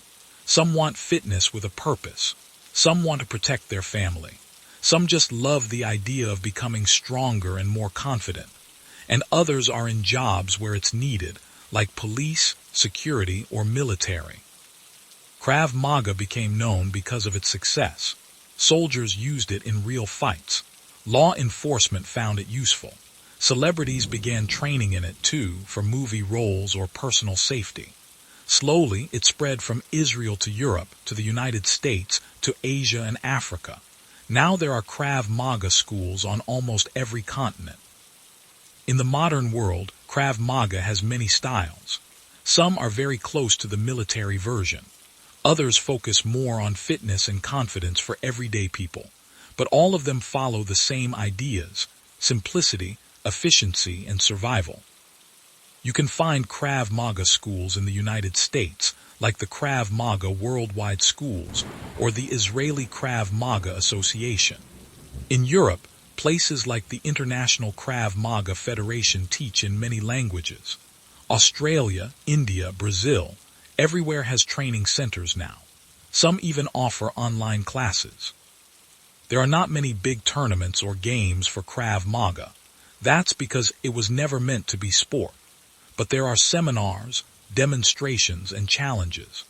Some want fitness with a purpose. Some want to protect their family. Some just love the idea of becoming stronger and more confident. And others are in jobs where it's needed, like police, security, or military. Krav Maga became known because of its success. Soldiers used it in real fights. Law enforcement found it useful. Celebrities began training in it too, for movie roles or personal safety. Slowly, it spread from Israel to Europe, to the United States, to Asia and Africa. Now there are Krav Maga schools on almost every continent. In the modern world, Krav Maga has many styles. Some are very close to the military version. Others focus more on fitness and confidence for everyday people. But all of them follow the same ideas: simplicity, efficiency, and survival. You can find Krav Maga schools in the United States, like the Krav Maga Worldwide Schools or the Israeli Krav Maga Association. In Europe, places like the International Krav Maga Federation teach in many languages. Australia, India, Brazil, everywhere has training centers now. Some even offer online classes. There are not many big tournaments or games for Krav Maga. That's because it was never meant to be sport. But there are seminars, demonstrations, and challenges.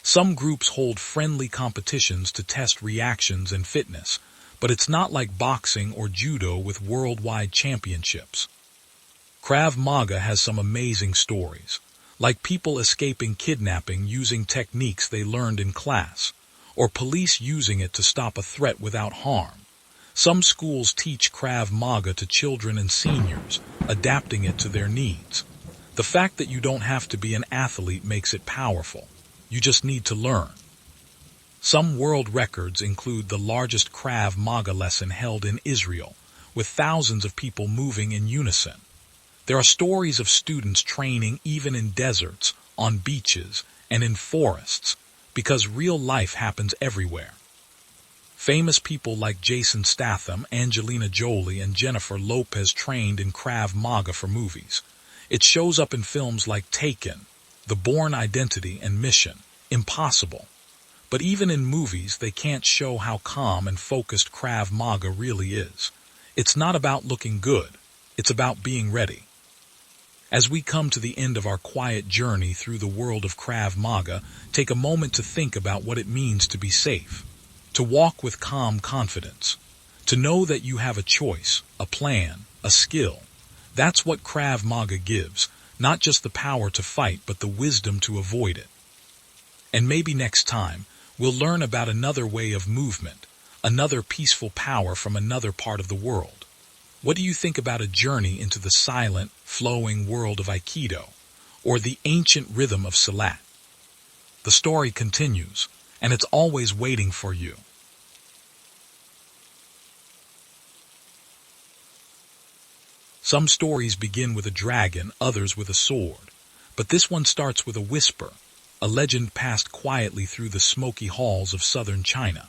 Some groups hold friendly competitions to test reactions and fitness, but it's not like boxing or judo with worldwide championships. Krav Maga has some amazing stories, like people escaping kidnapping using techniques they learned in class, or police using it to stop a threat without harm. Some schools teach Krav Maga to children and seniors, adapting it to their needs. The fact that you don't have to be an athlete makes it powerful. You just need to learn. Some world records include the largest Krav Maga lesson held in Israel, with thousands of people moving in unison. There are stories of students training even in deserts, on beaches, and in forests, because real life happens everywhere. Famous people like Jason Statham, Angelina Jolie, and Jennifer Lopez trained in Krav Maga for movies. It shows up in films like Taken, The Bourne Identity, and Mission Impossible. But even in movies, they can't show how calm and focused Krav Maga really is. It's not about looking good. It's about being ready. As we come to the end of our quiet journey through the world of Krav Maga, take a moment to think about what it means to be safe. To walk with calm confidence, to know that you have a choice, a plan, a skill. That's what Krav Maga gives, not just the power to fight but the wisdom to avoid it. And maybe next time, we'll learn about another way of movement, another peaceful power from another part of the world. What do you think about a journey into the silent, flowing world of Aikido, or the ancient rhythm of Silat? The story continues, and it's always waiting for you. Some stories begin with a dragon, others with a sword. But this one starts with a whisper, a legend passed quietly through the smoky halls of southern China.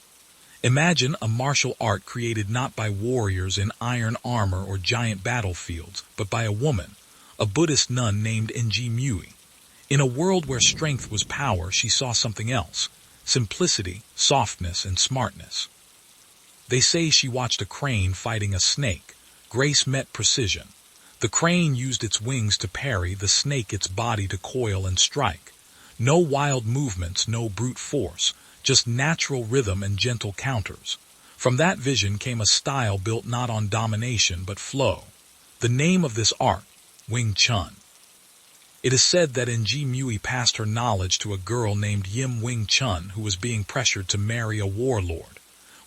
Imagine a martial art created not by warriors in iron armor or giant battlefields, but by a woman, a Buddhist nun named Mui. In a world where strength was power, she saw something else: simplicity, softness, and smartness. They say she watched a crane fighting a snake. Grace met precision. The crane used its wings to parry, the snake its body to coil and strike. No wild movements, no brute force, just natural rhythm and gentle counters. From that vision came a style built not on domination but flow. The name of this art, Wing Chun. It is said that Mui passed her knowledge to a girl named Yim Wing Chun who was being pressured to marry a warlord.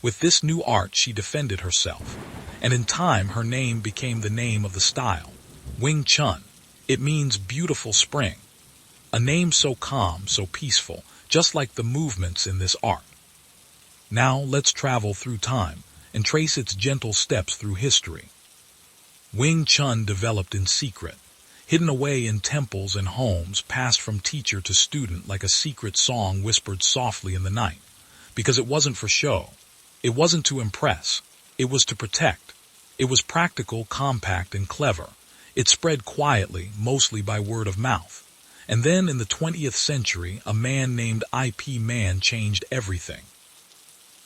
With this new art she defended herself, and in time her name became the name of the style, Wing Chun. It means beautiful spring. A name so calm, so peaceful, just like the movements in this art. Now let's travel through time and trace its gentle steps through history. Wing Chun developed in secret, hidden away in temples and homes, passed from teacher to student like a secret song whispered softly in the night. Because it wasn't for show. It wasn't to impress. It was to protect. It was practical, compact, and clever. It spread quietly, mostly by word of mouth. And then in the 20th century, a man named IP Man changed everything.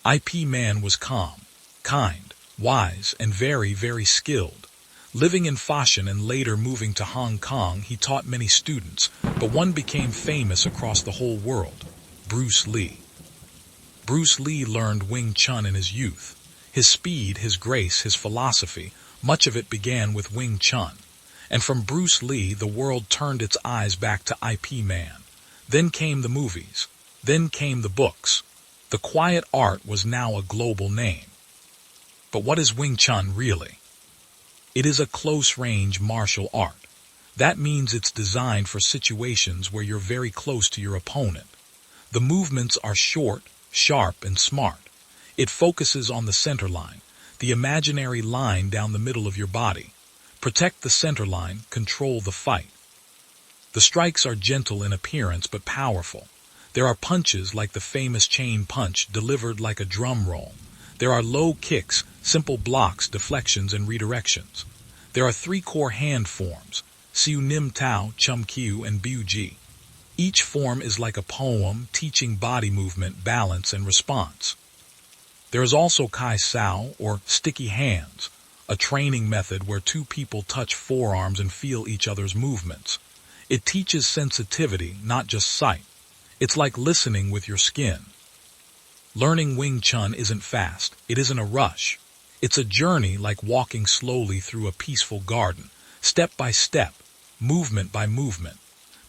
IP Man was calm, kind, wise, and very, very skilled. Living in Fashion and later moving to Hong Kong, he taught many students, but one became famous across the whole world: Bruce Lee. Bruce Lee learned Wing Chun in his youth. His speed, his grace, his philosophy, much of it began with Wing Chun. And from Bruce Lee, the world turned its eyes back to IP Man. Then came the movies. Then came the books. The quiet art was now a global name. But what is Wing Chun really? It is a close-range martial art. That means it's designed for situations where you're very close to your opponent. The movements are short, sharp, and smart. It focuses on the center line, the imaginary line down the middle of your body. Protect the center line, control the fight. The strikes are gentle in appearance but powerful. There are punches like the famous chain punch delivered like a drum roll. There are low kicks, simple blocks, deflections, and redirections. There are 3 core hand forms: Siu Nim Tao, Chum Kiu, and Biu Ji. Each form is like a poem, teaching body movement, balance, and response. There is also Kai Sao, or sticky hands, a training method where 2 people touch forearms and feel each other's movements. It teaches sensitivity, not just sight. It's like listening with your skin. Learning Wing Chun isn't fast. It isn't a rush. It's a journey like walking slowly through a peaceful garden, step by step, movement by movement.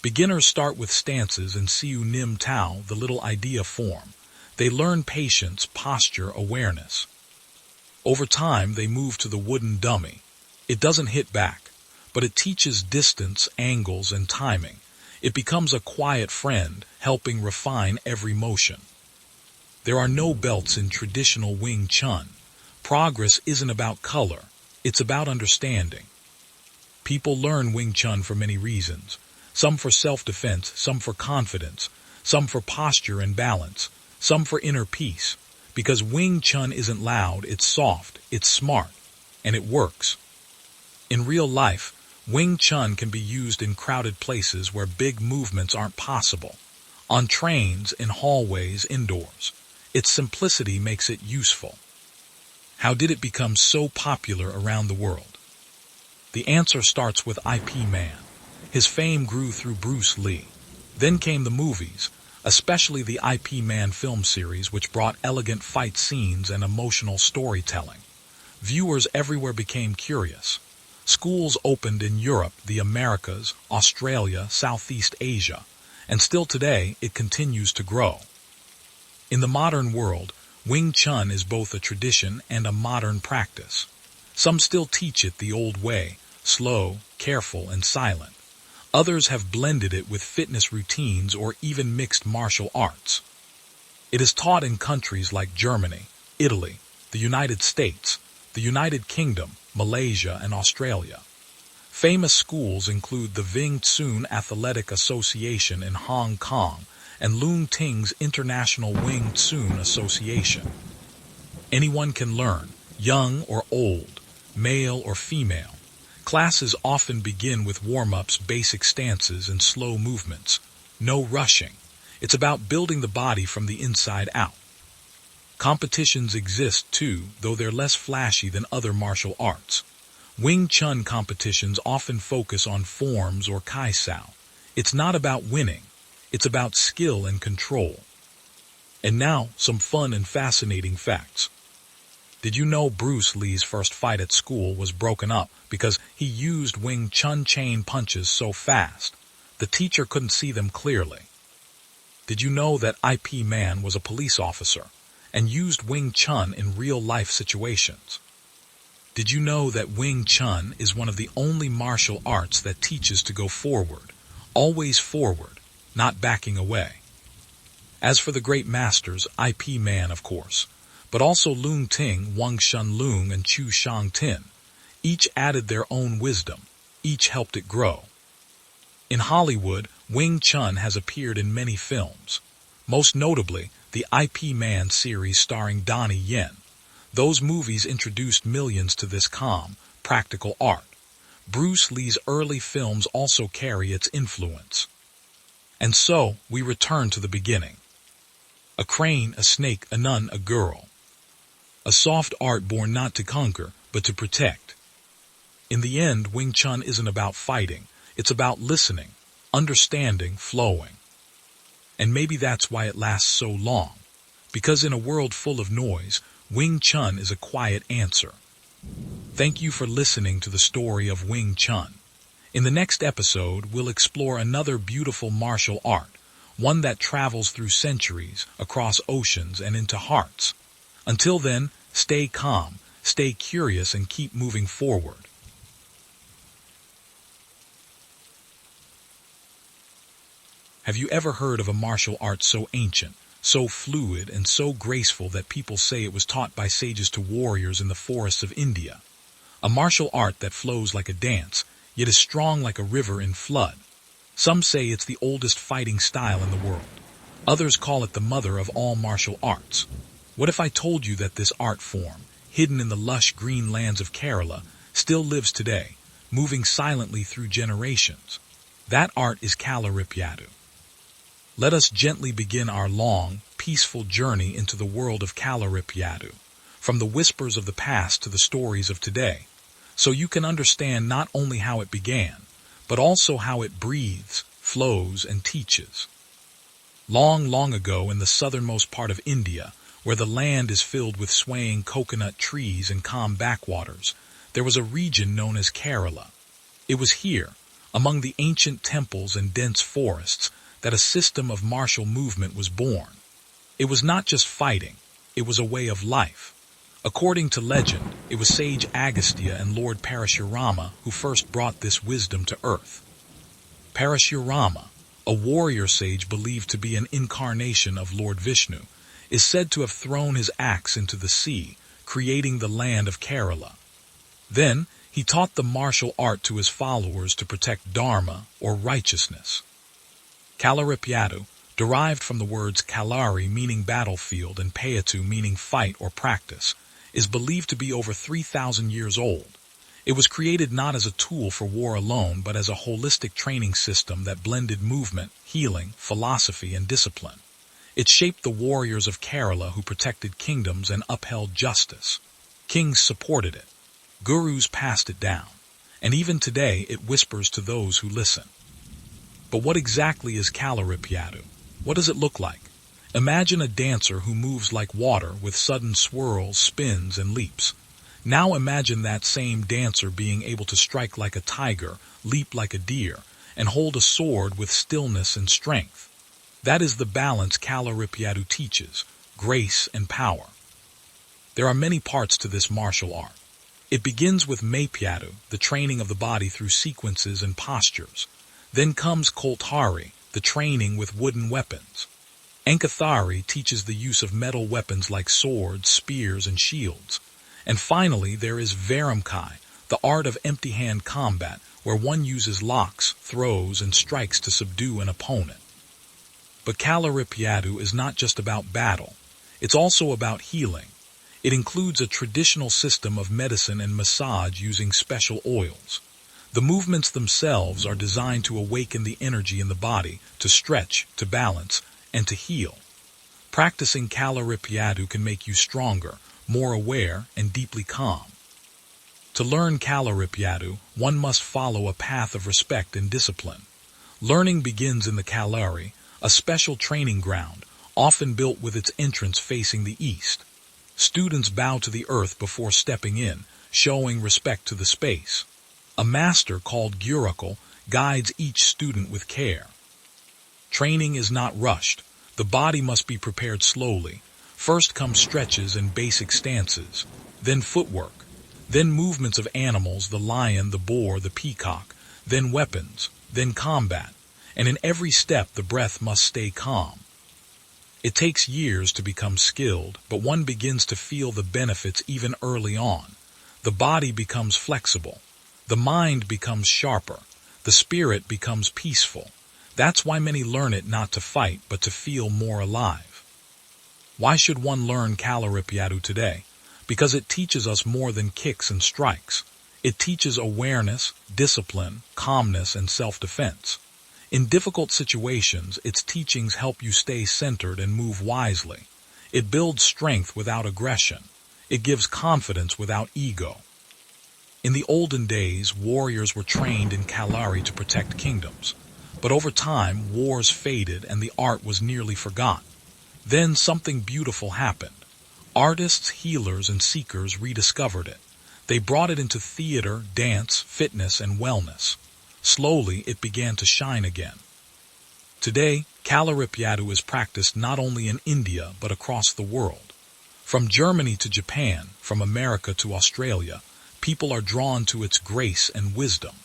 Beginners start with stances and Siu Nim Tao, the little idea form. They learn patience, posture, awareness. Over time, they move to the wooden dummy. It doesn't hit back, but it teaches distance, angles, and timing. It becomes a quiet friend, helping refine every motion. There are no belts in traditional Wing Chun. Progress isn't about color. It's about understanding. People learn Wing Chun for many reasons. Some for self-defense, some for confidence, some for posture and balance, some for inner peace. Because Wing Chun isn't loud, it's soft, it's smart, and it works. In real life, Wing Chun can be used in crowded places where big movements aren't possible. On trains, in hallways, indoors. Its simplicity makes it useful. How did it become so popular around the world? The answer starts with IP Man. His fame grew through Bruce Lee. Then came the movies, especially the IP Man film series, which brought elegant fight scenes and emotional storytelling. Viewers everywhere became curious. Schools opened in Europe, the Americas, Australia, Southeast Asia, and still today it continues to grow. In the modern world, Wing Chun is both a tradition and a modern practice. Some still teach it the old way, slow, careful, and silent. Others have blended it with fitness routines or even mixed martial arts. It is taught in countries like Germany, Italy, the United States, the United Kingdom, Malaysia, and Australia. Famous schools include the Wing Tsun Athletic Association in Hong Kong and Lung Ting's International Wing Tsun Association. Anyone can learn, young or old, male or female. Classes often begin with warm-ups, basic stances, and slow movements. No rushing. It's about building the body from the inside out. Competitions exist too, though they're less flashy than other martial arts. Wing Chun competitions often focus on forms or kai sao. It's not about winning. It's about skill and control. And now, some fun and fascinating facts. Did you know Bruce Lee's first fight at school was broken up because he used Wing Chun chain punches so fast, the teacher couldn't see them clearly? Did you know that IP Man was a police officer and used Wing Chun in real-life situations? Did you know that Wing Chun is one of the only martial arts that teaches to go forward, always forward, not backing away? As for the great masters, IP Man, of course, but also Lung Ting, Wang Shun Lung, and Chu Shang Tin. Each added their own wisdom. Each helped it grow. In Hollywood, Wing Chun has appeared in many films, most notably the IP Man series starring Donnie Yen. Those movies introduced millions to this calm, practical art. Bruce Lee's early films also carry its influence. And so, we return to the beginning. A crane, a snake, a nun, a girl. A soft art born not to conquer, but to protect. In the end, Wing Chun isn't about fighting. It's about listening, understanding, flowing. And maybe that's why it lasts so long. Because in a world full of noise, Wing Chun is a quiet answer. Thank you for listening to the story of Wing Chun. In the next episode, we'll explore another beautiful martial art, one that travels through centuries, across oceans, and into hearts. Until then, stay calm, stay curious, and keep moving forward. Have you ever heard of a martial art so ancient, so fluid, and so graceful that people say it was taught by sages to warriors in the forests of India? A martial art that flows like a dance, yet is strong like a river in flood. Some say it's the oldest fighting style in the world. Others call it the mother of all martial arts. What if I told you that this art form, hidden in the lush green lands of Kerala, still lives today, moving silently through generations? That art is Kalaripayattu. Let us gently begin our long, peaceful journey into the world of Kalaripayattu, from the whispers of the past to the stories of today, so you can understand not only how it began, but also how it breathes, flows, and teaches. Long, long ago in the southernmost part of India, where the land is filled with swaying coconut trees and calm backwaters, there was a region known as Kerala. It was here, among the ancient temples and dense forests, that a system of martial movement was born. It was not just fighting, it was a way of life. According to legend, it was sage Agastya and Lord Parashurama who first brought this wisdom to earth. Parashurama, a warrior sage believed to be an incarnation of Lord Vishnu, is said to have thrown his axe into the sea, creating the land of Kerala. Then, he taught the martial art to his followers to protect dharma, or righteousness. Kalaripayattu, derived from the words kalari meaning battlefield and payattu meaning fight or practice, is believed to be over 3,000 years old. It was created not as a tool for war alone, but as a holistic training system that blended movement, healing, philosophy, and discipline. It shaped the warriors of Kerala who protected kingdoms and upheld justice. Kings supported it. Gurus passed it down. And even today it whispers to those who listen. But what exactly is Kalaripayattu? What does it look like? Imagine a dancer who moves like water with sudden swirls, spins, and leaps. Now imagine that same dancer being able to strike like a tiger, leap like a deer, and hold a sword with stillness and strength. That is the balance Kalaripayattu teaches, grace and power. There are many parts to this martial art. It begins with Maypyattu, the training of the body through sequences and postures. Then comes Koltari, the training with wooden weapons. Ankathari teaches the use of metal weapons like swords, spears, and shields. And finally, there is Varamkai, the art of empty-hand combat, where one uses locks, throws, and strikes to subdue an opponent. But Kalaripayattu is not just about battle. It's also about healing. It includes a traditional system of medicine and massage using special oils. The movements themselves are designed to awaken the energy in the body, to stretch, to balance, and to heal. Practicing Kalaripayattu can make you stronger, more aware, and deeply calm. To learn Kalaripayattu, one must follow a path of respect and discipline. Learning begins in the Kalari, a special training ground, often built with its entrance facing the east. Students bow to the earth before stepping in, showing respect to the space. A master called Gurukul guides each student with care. Training is not rushed. The body must be prepared slowly. First come stretches and basic stances, then footwork, then movements of animals, the lion, the boar, the peacock, then weapons, then combat, and in every step the breath must stay calm. It takes years to become skilled, but one begins to feel the benefits even early on. The body becomes flexible. The mind becomes sharper. The spirit becomes peaceful. That's why many learn it not to fight, but to feel more alive. Why should one learn Kalaripayattu today? Because it teaches us more than kicks and strikes. It teaches awareness, discipline, calmness, and self-defense. In difficult situations, its teachings help you stay centered and move wisely. It builds strength without aggression. It gives confidence without ego. In the olden days, warriors were trained in Kalari to protect kingdoms. But over time, wars faded and the art was nearly forgotten. Then something beautiful happened. Artists, healers, and seekers rediscovered it. They brought it into theater, dance, fitness, and wellness. Slowly, it began to shine again. Today, Kalaripayattu is practiced not only in India but across the world. From Germany to Japan, from America to Australia, people are drawn to its grace and wisdom.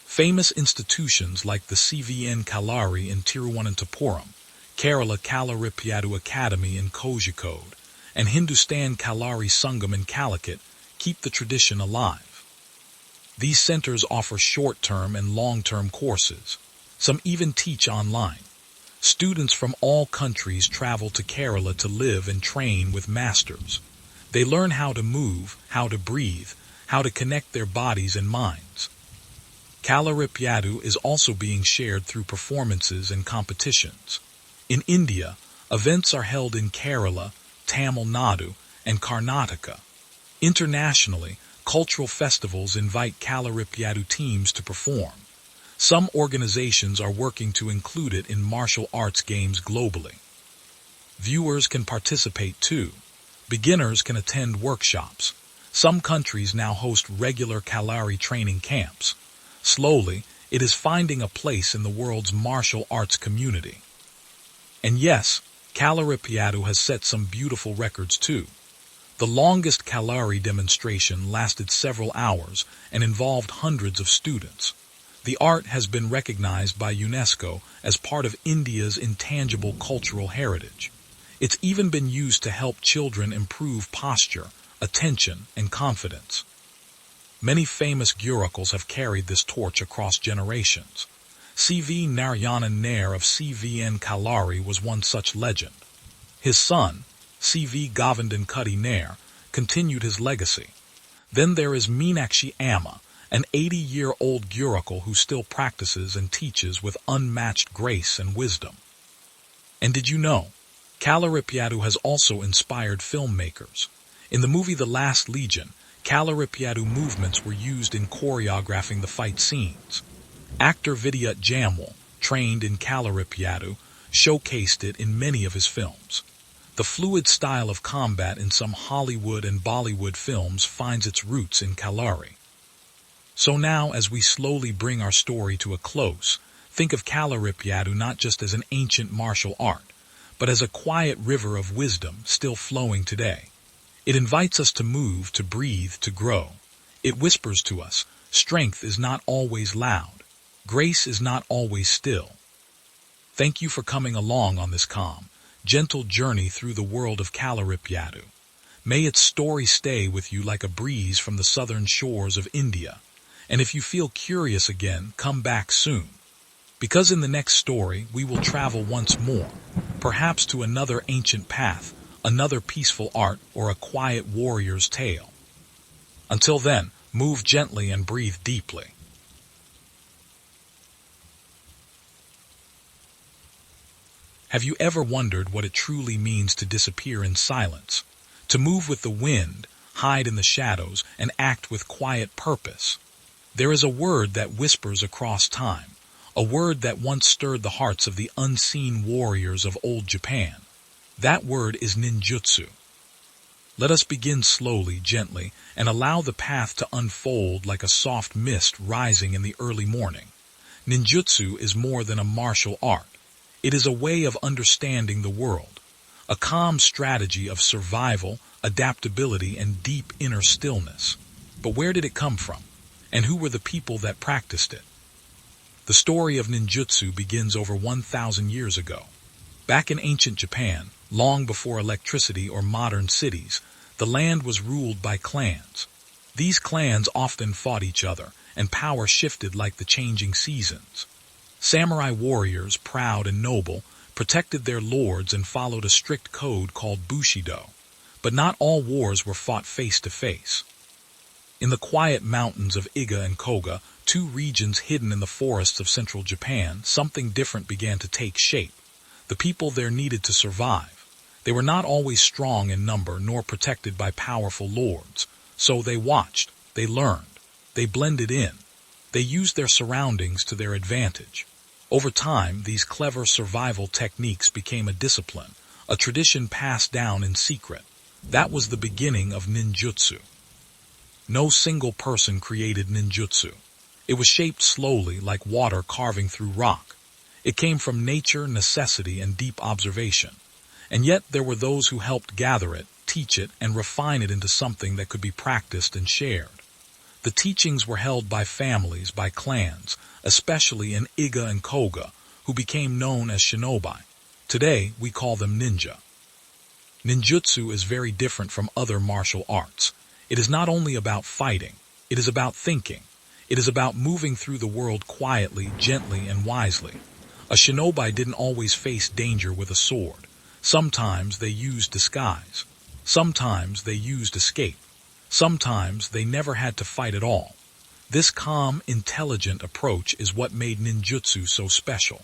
Famous institutions like the CVN Kalari in Tiruvananthapuram, Kerala Kalaripayattu Academy in Kozhikode, and Hindustan Kalari Sangam in Calicut keep the tradition alive. These centers offer short-term and long-term courses. Some even teach online. Students from all countries travel to Kerala to live and train with masters. They learn how to move, how to breathe, how to connect their bodies and minds. Kalaripayattu is also being shared through performances and competitions. In India, events are held in Kerala, Tamil Nadu, and Karnataka. Internationally, cultural festivals invite Kalaripayattu teams to perform. Some organizations are working to include it in martial arts games globally. Viewers can participate too. Beginners can attend workshops. Some countries now host regular Kalari training camps. Slowly, it is finding a place in the world's martial arts community. And yes, Kalaripayattu has set some beautiful records too. The longest Kalari demonstration lasted several hours and involved hundreds of students. The art has been recognized by UNESCO as part of India's intangible cultural heritage. It's even been used to help children improve posture, attention, and confidence. Many famous Gurukuls have carried this torch across generations. C.V. Narayanan Nair of CVN Kalari was one such legend. His son, C.V. Govindan Kutty Nair, continued his legacy. Then there is Meenakshi Amma, an 80-year-old Gurukul who still practices and teaches with unmatched grace and wisdom. And did you know, Kalaripayattu has also inspired filmmakers. In the movie The Last Legion, Kalaripayattu movements were used in choreographing the fight scenes. Actor Vidyut Jamwal, trained in Kalaripayattu, showcased it in many of his films. The fluid style of combat in some Hollywood and Bollywood films finds its roots in Kalari. So now, as we slowly bring our story to a close, think of Kalaripayattu not just as an ancient martial art, but as a quiet river of wisdom still flowing today. It invites us to move, to breathe, to grow. It whispers to us, strength is not always loud. Grace is not always still. Thank you for coming along on this calm, gentle journey through the world of Kalaripayattu. May its story stay with you like a breeze from the southern shores of India. And if you feel curious again, come back soon. Because in the next story, we will travel once more, perhaps to another ancient path, another peaceful art, or a quiet warrior's tale. Until then, move gently and breathe deeply. Have you ever wondered what it truly means to disappear in silence? To move with the wind, hide in the shadows, and act with quiet purpose? There is a word that whispers across time, a word that once stirred the hearts of the unseen warriors of old Japan. That word is ninjutsu. Let us begin slowly, gently, and allow the path to unfold like a soft mist rising in the early morning. Ninjutsu is more than a martial art. It is a way of understanding the world, a calm strategy of survival, adaptability, and deep inner stillness. But where did it come from? And who were the people that practiced it? The story of ninjutsu begins over 1,000 years ago. Back in ancient Japan, long before electricity or modern cities, the land was ruled by clans. These clans often fought each other, and power shifted like the changing seasons. Samurai warriors, proud and noble, protected their lords and followed a strict code called Bushido. But not all wars were fought face to face. In the quiet mountains of Iga and Koga, two regions hidden in the forests of central Japan, something different began to take shape. The people there needed to survive. They were not always strong in number nor protected by powerful lords. So they watched, they learned, they blended in. They used their surroundings to their advantage. Over time, these clever survival techniques became a discipline, a tradition passed down in secret. That was the beginning of ninjutsu. No single person created ninjutsu. It was shaped slowly like water carving through rock. It came from nature, necessity, and deep observation. And yet there were those who helped gather it, teach it, and refine it into something that could be practiced and shared. The teachings were held by families, by clans, especially in Iga and Koga, who became known as shinobi. Today, we call them ninja. Ninjutsu is very different from other martial arts. It is not only about fighting, it is about thinking. It is about moving through the world quietly, gently, and wisely. A shinobi didn't always face danger with a sword. Sometimes they used disguise. Sometimes they used escape. Sometimes they never had to fight at all. This calm, intelligent approach is what made ninjutsu so special.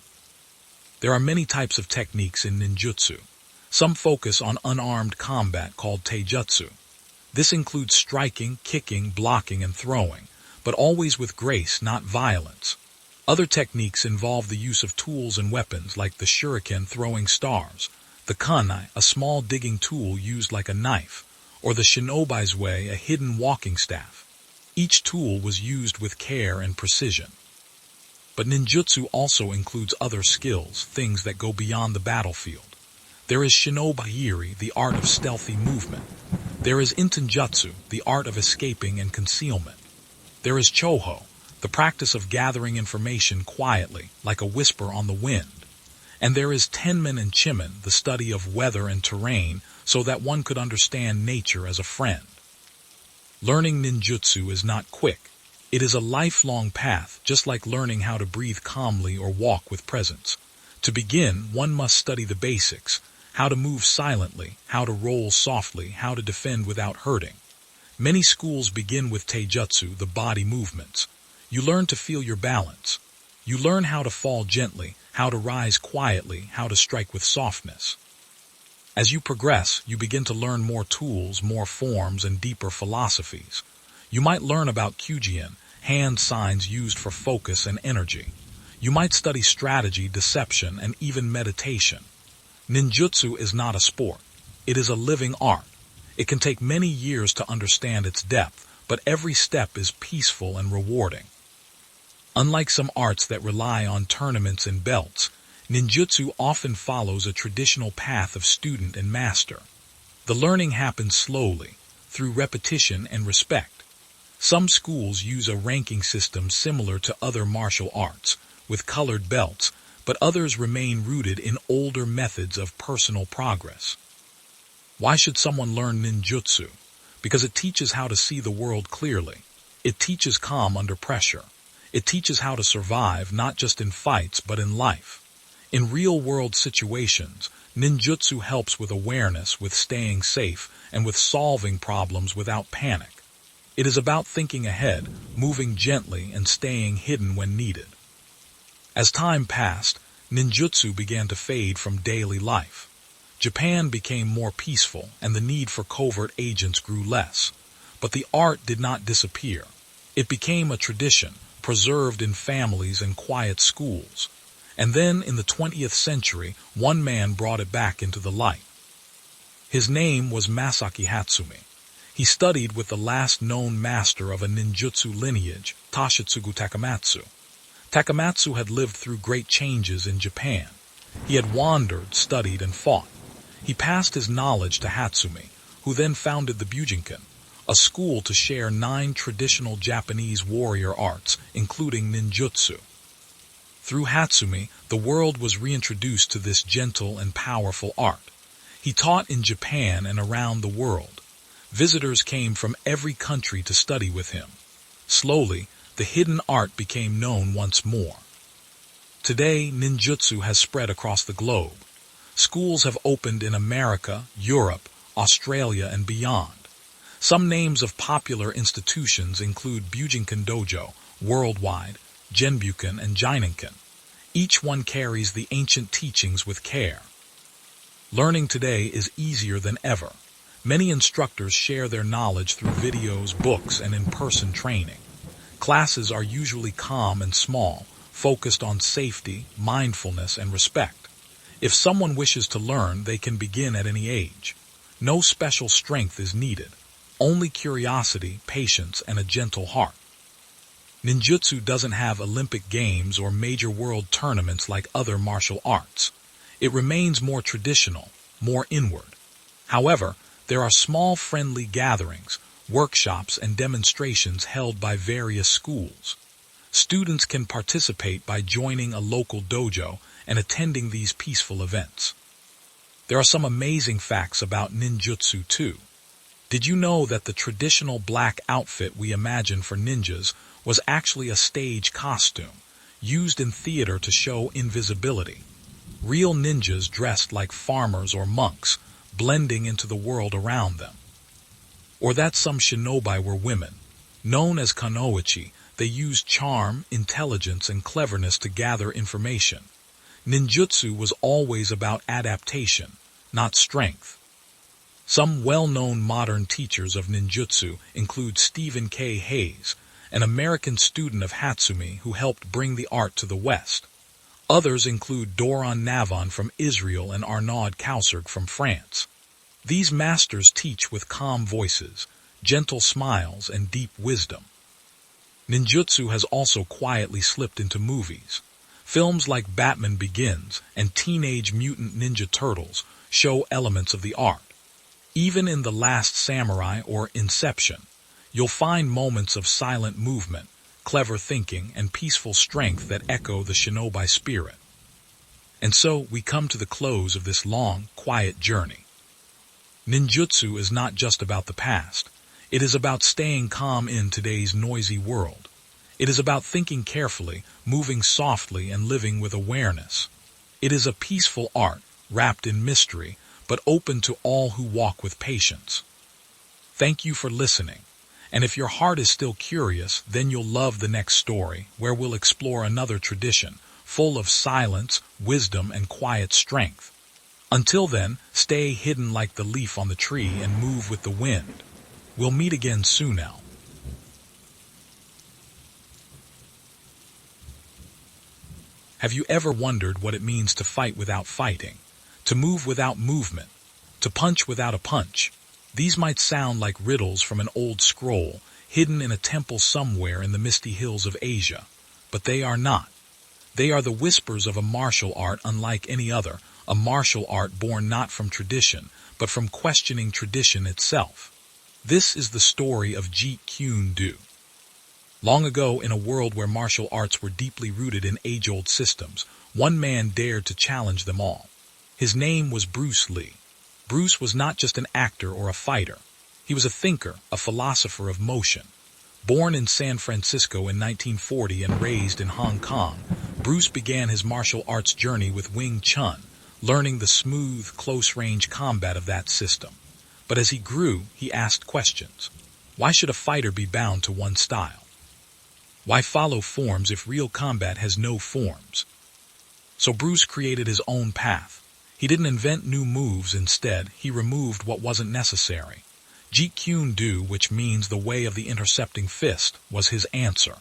There are many types of techniques in ninjutsu. Some focus on unarmed combat called taijutsu. This includes striking, kicking, blocking, and throwing, but always with grace, not violence. Other techniques involve the use of tools and weapons like the shuriken throwing stars, the kunai, a small digging tool used like a knife, or the shinobi's way, a hidden walking staff. Each tool was used with care and precision. But ninjutsu also includes other skills, things that go beyond the battlefield. There is shinobi-iri, the art of stealthy movement. There is intonjutsu, the art of escaping and concealment. There is choho, the practice of gathering information quietly, like a whisper on the wind. And there is tenmen and chimen, the study of weather and terrain, so that one could understand nature as a friend. Learning ninjutsu is not quick. It is a lifelong path, just like learning how to breathe calmly or walk with presence. To begin, one must study the basics, how to move silently, how to roll softly, how to defend without hurting. Many schools begin with taijutsu, the body movements. You learn to feel your balance. You learn how to fall gently, how to rise quietly, how to strike with softness. As you progress, you begin to learn more tools, more forms, and deeper philosophies. You might learn about kyujin, hand signs used for focus and energy. You might study strategy, deception, and even meditation. Ninjutsu is not a sport. It is a living art. It can take many years to understand its depth, but every step is peaceful and rewarding. Unlike some arts that rely on tournaments and belts, ninjutsu often follows a traditional path of student and master. The learning happens slowly, through repetition and respect. Some schools use a ranking system similar to other martial arts, with colored belts, but others remain rooted in older methods of personal progress. Why should someone learn ninjutsu? Because it teaches how to see the world clearly. It teaches calm under pressure. It teaches how to survive not just in fights but in life. In real-world situations, ninjutsu helps with awareness, with staying safe, and with solving problems without panic. It is about thinking ahead, moving gently, and staying hidden when needed. As time passed, ninjutsu began to fade from daily life. Japan became more peaceful, and the need for covert agents grew less. But the art did not disappear. It became a tradition, preserved in families and quiet schools. And then, in the 20th century, one man brought it back into the light. His name was Masaki Hatsumi. He studied with the last known master of a ninjutsu lineage, Toshitsugu Takamatsu. Takamatsu had lived through great changes in Japan. He had wandered, studied, and fought. He passed his knowledge to Hatsumi, who then founded the Bujinkan, a school to share 9 traditional Japanese warrior arts, including ninjutsu. Through Hatsumi, the world was reintroduced to this gentle and powerful art. He taught in Japan and around the world. Visitors came from every country to study with him. Slowly, the hidden art became known once more. Today, ninjutsu has spread across the globe. Schools have opened in America, Europe, Australia, and beyond. Some names of popular institutions include Bujinkan Dojo, Worldwide, Genbukan, and Jininkan. Each one carries the ancient teachings with care. Learning today is easier than ever. Many instructors share their knowledge through videos, books, and in-person training. Classes are usually calm and small, focused on safety, mindfulness, and respect. If someone wishes to learn, they can begin at any age. No special strength is needed, only curiosity, patience, and a gentle heart. Ninjutsu doesn't have Olympic Games or major world tournaments like other martial arts. It remains more traditional, more inward. However, there are small friendly gatherings, workshops, and demonstrations held by various schools. Students can participate by joining a local dojo and attending these peaceful events. There are some amazing facts about ninjutsu too. Did you know that the traditional black outfit we imagine for ninjas was actually a stage costume, used in theater to show invisibility? Real ninjas dressed like farmers or monks, blending into the world around them. Or that some shinobi were women. Known as kanoichi, they used charm, intelligence, and cleverness to gather information. Ninjutsu was always about adaptation, not strength. Some well-known modern teachers of ninjutsu include Stephen K. Hayes, an American student of Hatsumi who helped bring the art to the West. Others include Doron Navon from Israel and Arnaud Kausserg from France. These masters teach with calm voices, gentle smiles, and deep wisdom. Ninjutsu has also quietly slipped into movies. Films like Batman Begins and Teenage Mutant Ninja Turtles show elements of the art. Even in The Last Samurai or Inception, you'll find moments of silent movement, clever thinking, and peaceful strength that echo the shinobi spirit. And so we come to the close of this long, quiet journey. Ninjutsu is not just about the past. It is about staying calm in today's noisy world. It is about thinking carefully, moving softly, and living with awareness. It is a peaceful art, wrapped in mystery, but open to all who walk with patience. Thank you for listening. And if your heart is still curious, then you'll love the next story, where we'll explore another tradition, full of silence, wisdom, and quiet strength. Until then, stay hidden like the leaf on the tree and move with the wind. We'll meet again soon now. Have you ever wondered what it means to fight without fighting, to move without movement, To punch without a punch. These might sound like riddles from an old scroll, hidden in a temple somewhere in the misty hills of Asia. But they are not. They are the whispers of a martial art unlike any other, a martial art born not from tradition, but from questioning tradition itself. This is the story of Jeet Kune Do. Long ago, in a world where martial arts were deeply rooted in age-old systems, one man dared to challenge them all. His name was Bruce Lee. Bruce was not just an actor or a fighter. He was a thinker, a philosopher of motion. Born in San Francisco in 1940 and raised in Hong Kong, Bruce began his martial arts journey with Wing Chun, learning the smooth, close-range combat of that system. But as he grew, he asked questions. Why should a fighter be bound to one style? Why follow forms if real combat has no forms? So Bruce created his own path. He didn't invent new moves. Instead, he removed what wasn't necessary. Jeet Kune Do, which means the way of the intercepting fist, was his answer.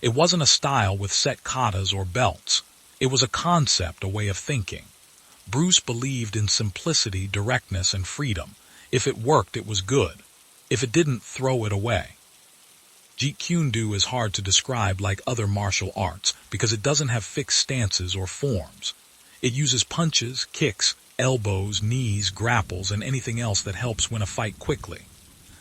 It wasn't a style with set katas or belts. It was a concept, a way of thinking. Bruce believed in simplicity, directness, and freedom. If it worked, it was good. If it didn't, throw it away. Jeet Kune Do is hard to describe like other martial arts because it doesn't have fixed stances or forms. It uses punches, kicks, elbows, knees, grapples, and anything else that helps win a fight quickly.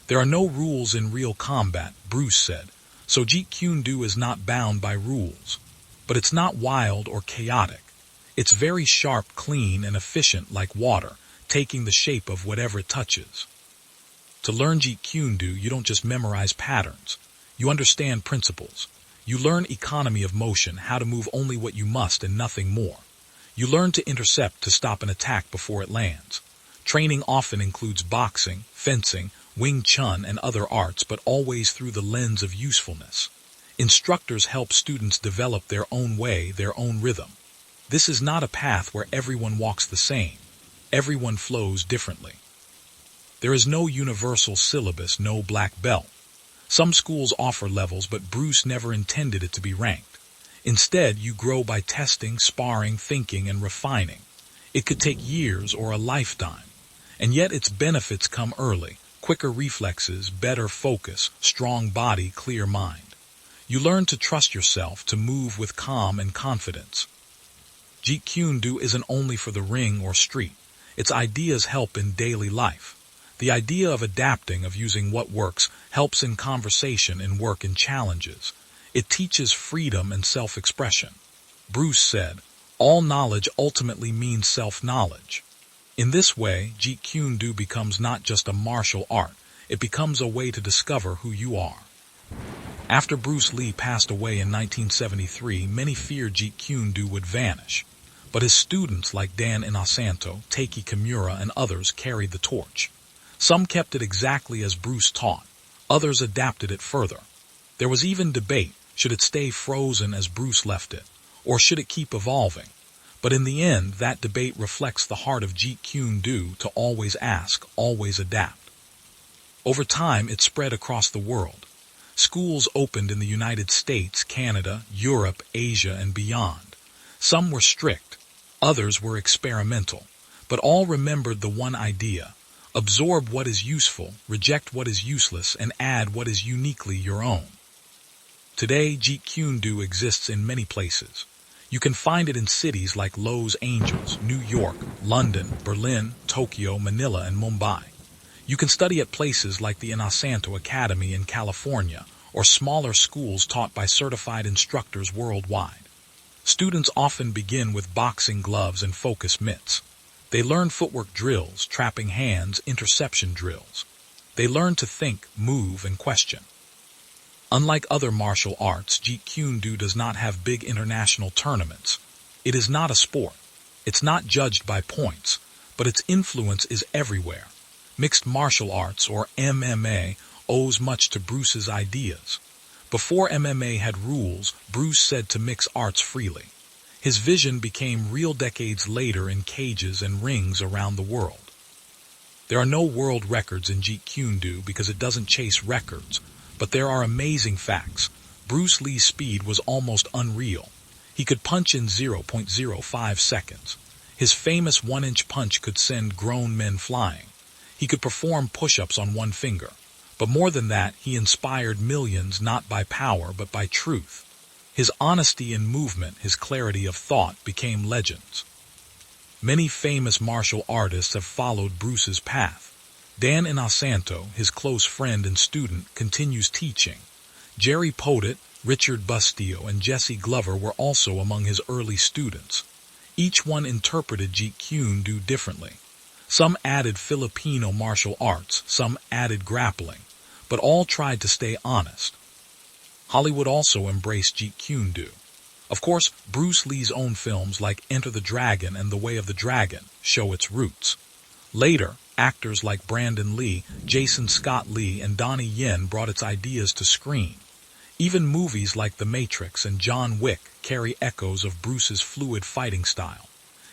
There are no rules in real combat, Bruce said, so Jeet Kune Do is not bound by rules. But it's not wild or chaotic. It's very sharp, clean, and efficient like water, taking the shape of whatever it touches. To learn Jeet Kune Do, you don't just memorize patterns. You understand principles. You learn economy of motion, how to move only what you must and nothing more. You learn to intercept, to stop an attack before it lands. Training often includes boxing, fencing, Wing Chun, and other arts, but always through the lens of usefulness. Instructors help students develop their own way, their own rhythm. This is not a path where everyone walks the same. Everyone flows differently. There is no universal syllabus, no black belt. Some schools offer levels, but Bruce never intended it to be ranked. Instead, you grow by testing, sparring, thinking, and refining. It could take years or a lifetime. And yet its benefits come early. Quicker reflexes, better focus, strong body, clear mind. You learn to trust yourself, to move with calm and confidence. Jeet Kune Do isn't only for the ring or street. Its ideas help in daily life. The idea of adapting, of using what works, helps in conversation, in work, and challenges. It teaches freedom and self-expression. Bruce said, all knowledge ultimately means self-knowledge. In this way, Jeet Kune Do becomes not just a martial art, it becomes a way to discover who you are. After Bruce Lee passed away in 1973, many feared Jeet Kune Do would vanish. But his students like Dan Inosanto, Taiki Kimura, and others carried the torch. Some kept it exactly as Bruce taught. Others adapted it further. There was even debate, should it stay frozen as Bruce left it, or should it keep evolving? But in the end, that debate reflects the heart of Jeet Kune Do, to always ask, always adapt. Over time, it spread across the world. Schools opened in the United States, Canada, Europe, Asia, and beyond. Some were strict, others were experimental, but all remembered the one idea: absorb what is useful, reject what is useless, and add what is uniquely your own. Today, Jeet Kune Do exists in many places. You can find it in cities like Los Angeles, New York, London, Berlin, Tokyo, Manila, and Mumbai. You can study at places like the Inosanto Academy in California, or smaller schools taught by certified instructors worldwide. Students often begin with boxing gloves and focus mitts. They learn footwork drills, trapping hands, interception drills. They learn to think, move, and question. Unlike other martial arts, Jeet Kune Do does not have big international tournaments. It is not a sport. It's not judged by points, but its influence is everywhere. Mixed martial arts, or MMA, owes much to Bruce's ideas. Before MMA had rules, Bruce said to mix arts freely. His vision became real decades later in cages and rings around the world. There are no world records in Jeet Kune Do because it doesn't chase records, but there are amazing facts. Bruce Lee's speed was almost unreal. He could punch in 0.05 seconds. His famous one-inch punch could send grown men flying. He could perform push-ups on one finger. But more than that, he inspired millions not by power but by truth. His honesty in movement, his clarity of thought became legends. Many famous martial artists have followed Bruce's path. Dan Inosanto, his close friend and student, continues teaching. Jerry Podet, Richard Bustillo, and Jesse Glover were also among his early students. Each one interpreted Jeet Kune Do differently. Some added Filipino martial arts, some added grappling, but all tried to stay honest. Hollywood also embraced Jeet Kune Do. Of course, Bruce Lee's own films like Enter the Dragon and The Way of the Dragon show its roots. Later, actors like Brandon Lee, Jason Scott Lee, and Donnie Yen brought its ideas to screen. Even movies like The Matrix and John Wick carry echoes of Bruce's fluid fighting style.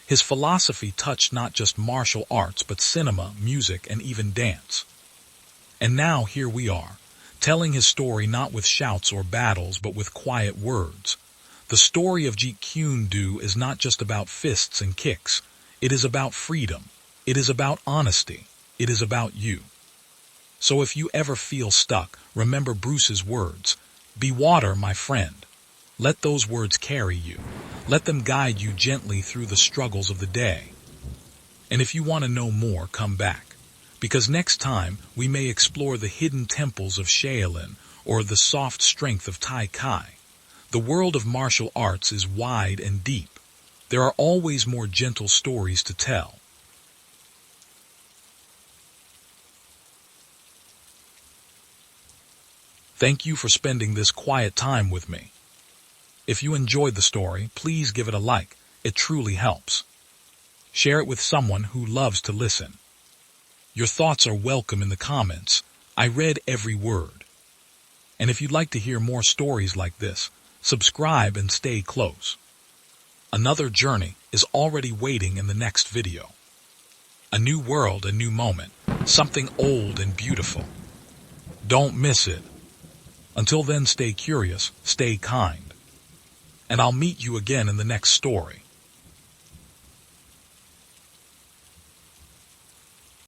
His philosophy touched not just martial arts but cinema, music, and even dance. And now here we are, telling his story not with shouts or battles but with quiet words. The story of Jeet Kune Do is not just about fists and kicks. It is about freedom. It is about honesty. It is about you. So if you ever feel stuck, remember Bruce's words. Be water, my friend. Let those words carry you. Let them guide you gently through the struggles of the day. And if you want to know more, come back. Because next time, we may explore the hidden temples of Shaolin or the soft strength of Tai Chi. The world of martial arts is wide and deep. There are always more gentle stories to tell. Thank you for spending this quiet time with me. If you enjoyed the story, please give it a like. It truly helps. Share it with someone who loves to listen. Your thoughts are welcome in the comments. I read every word. And if you'd like to hear more stories like this, subscribe and stay close. Another journey is already waiting in the next video. A new world, a new moment, something old and beautiful. Don't miss it. Until then, stay curious, stay kind. And I'll meet you again in the next story.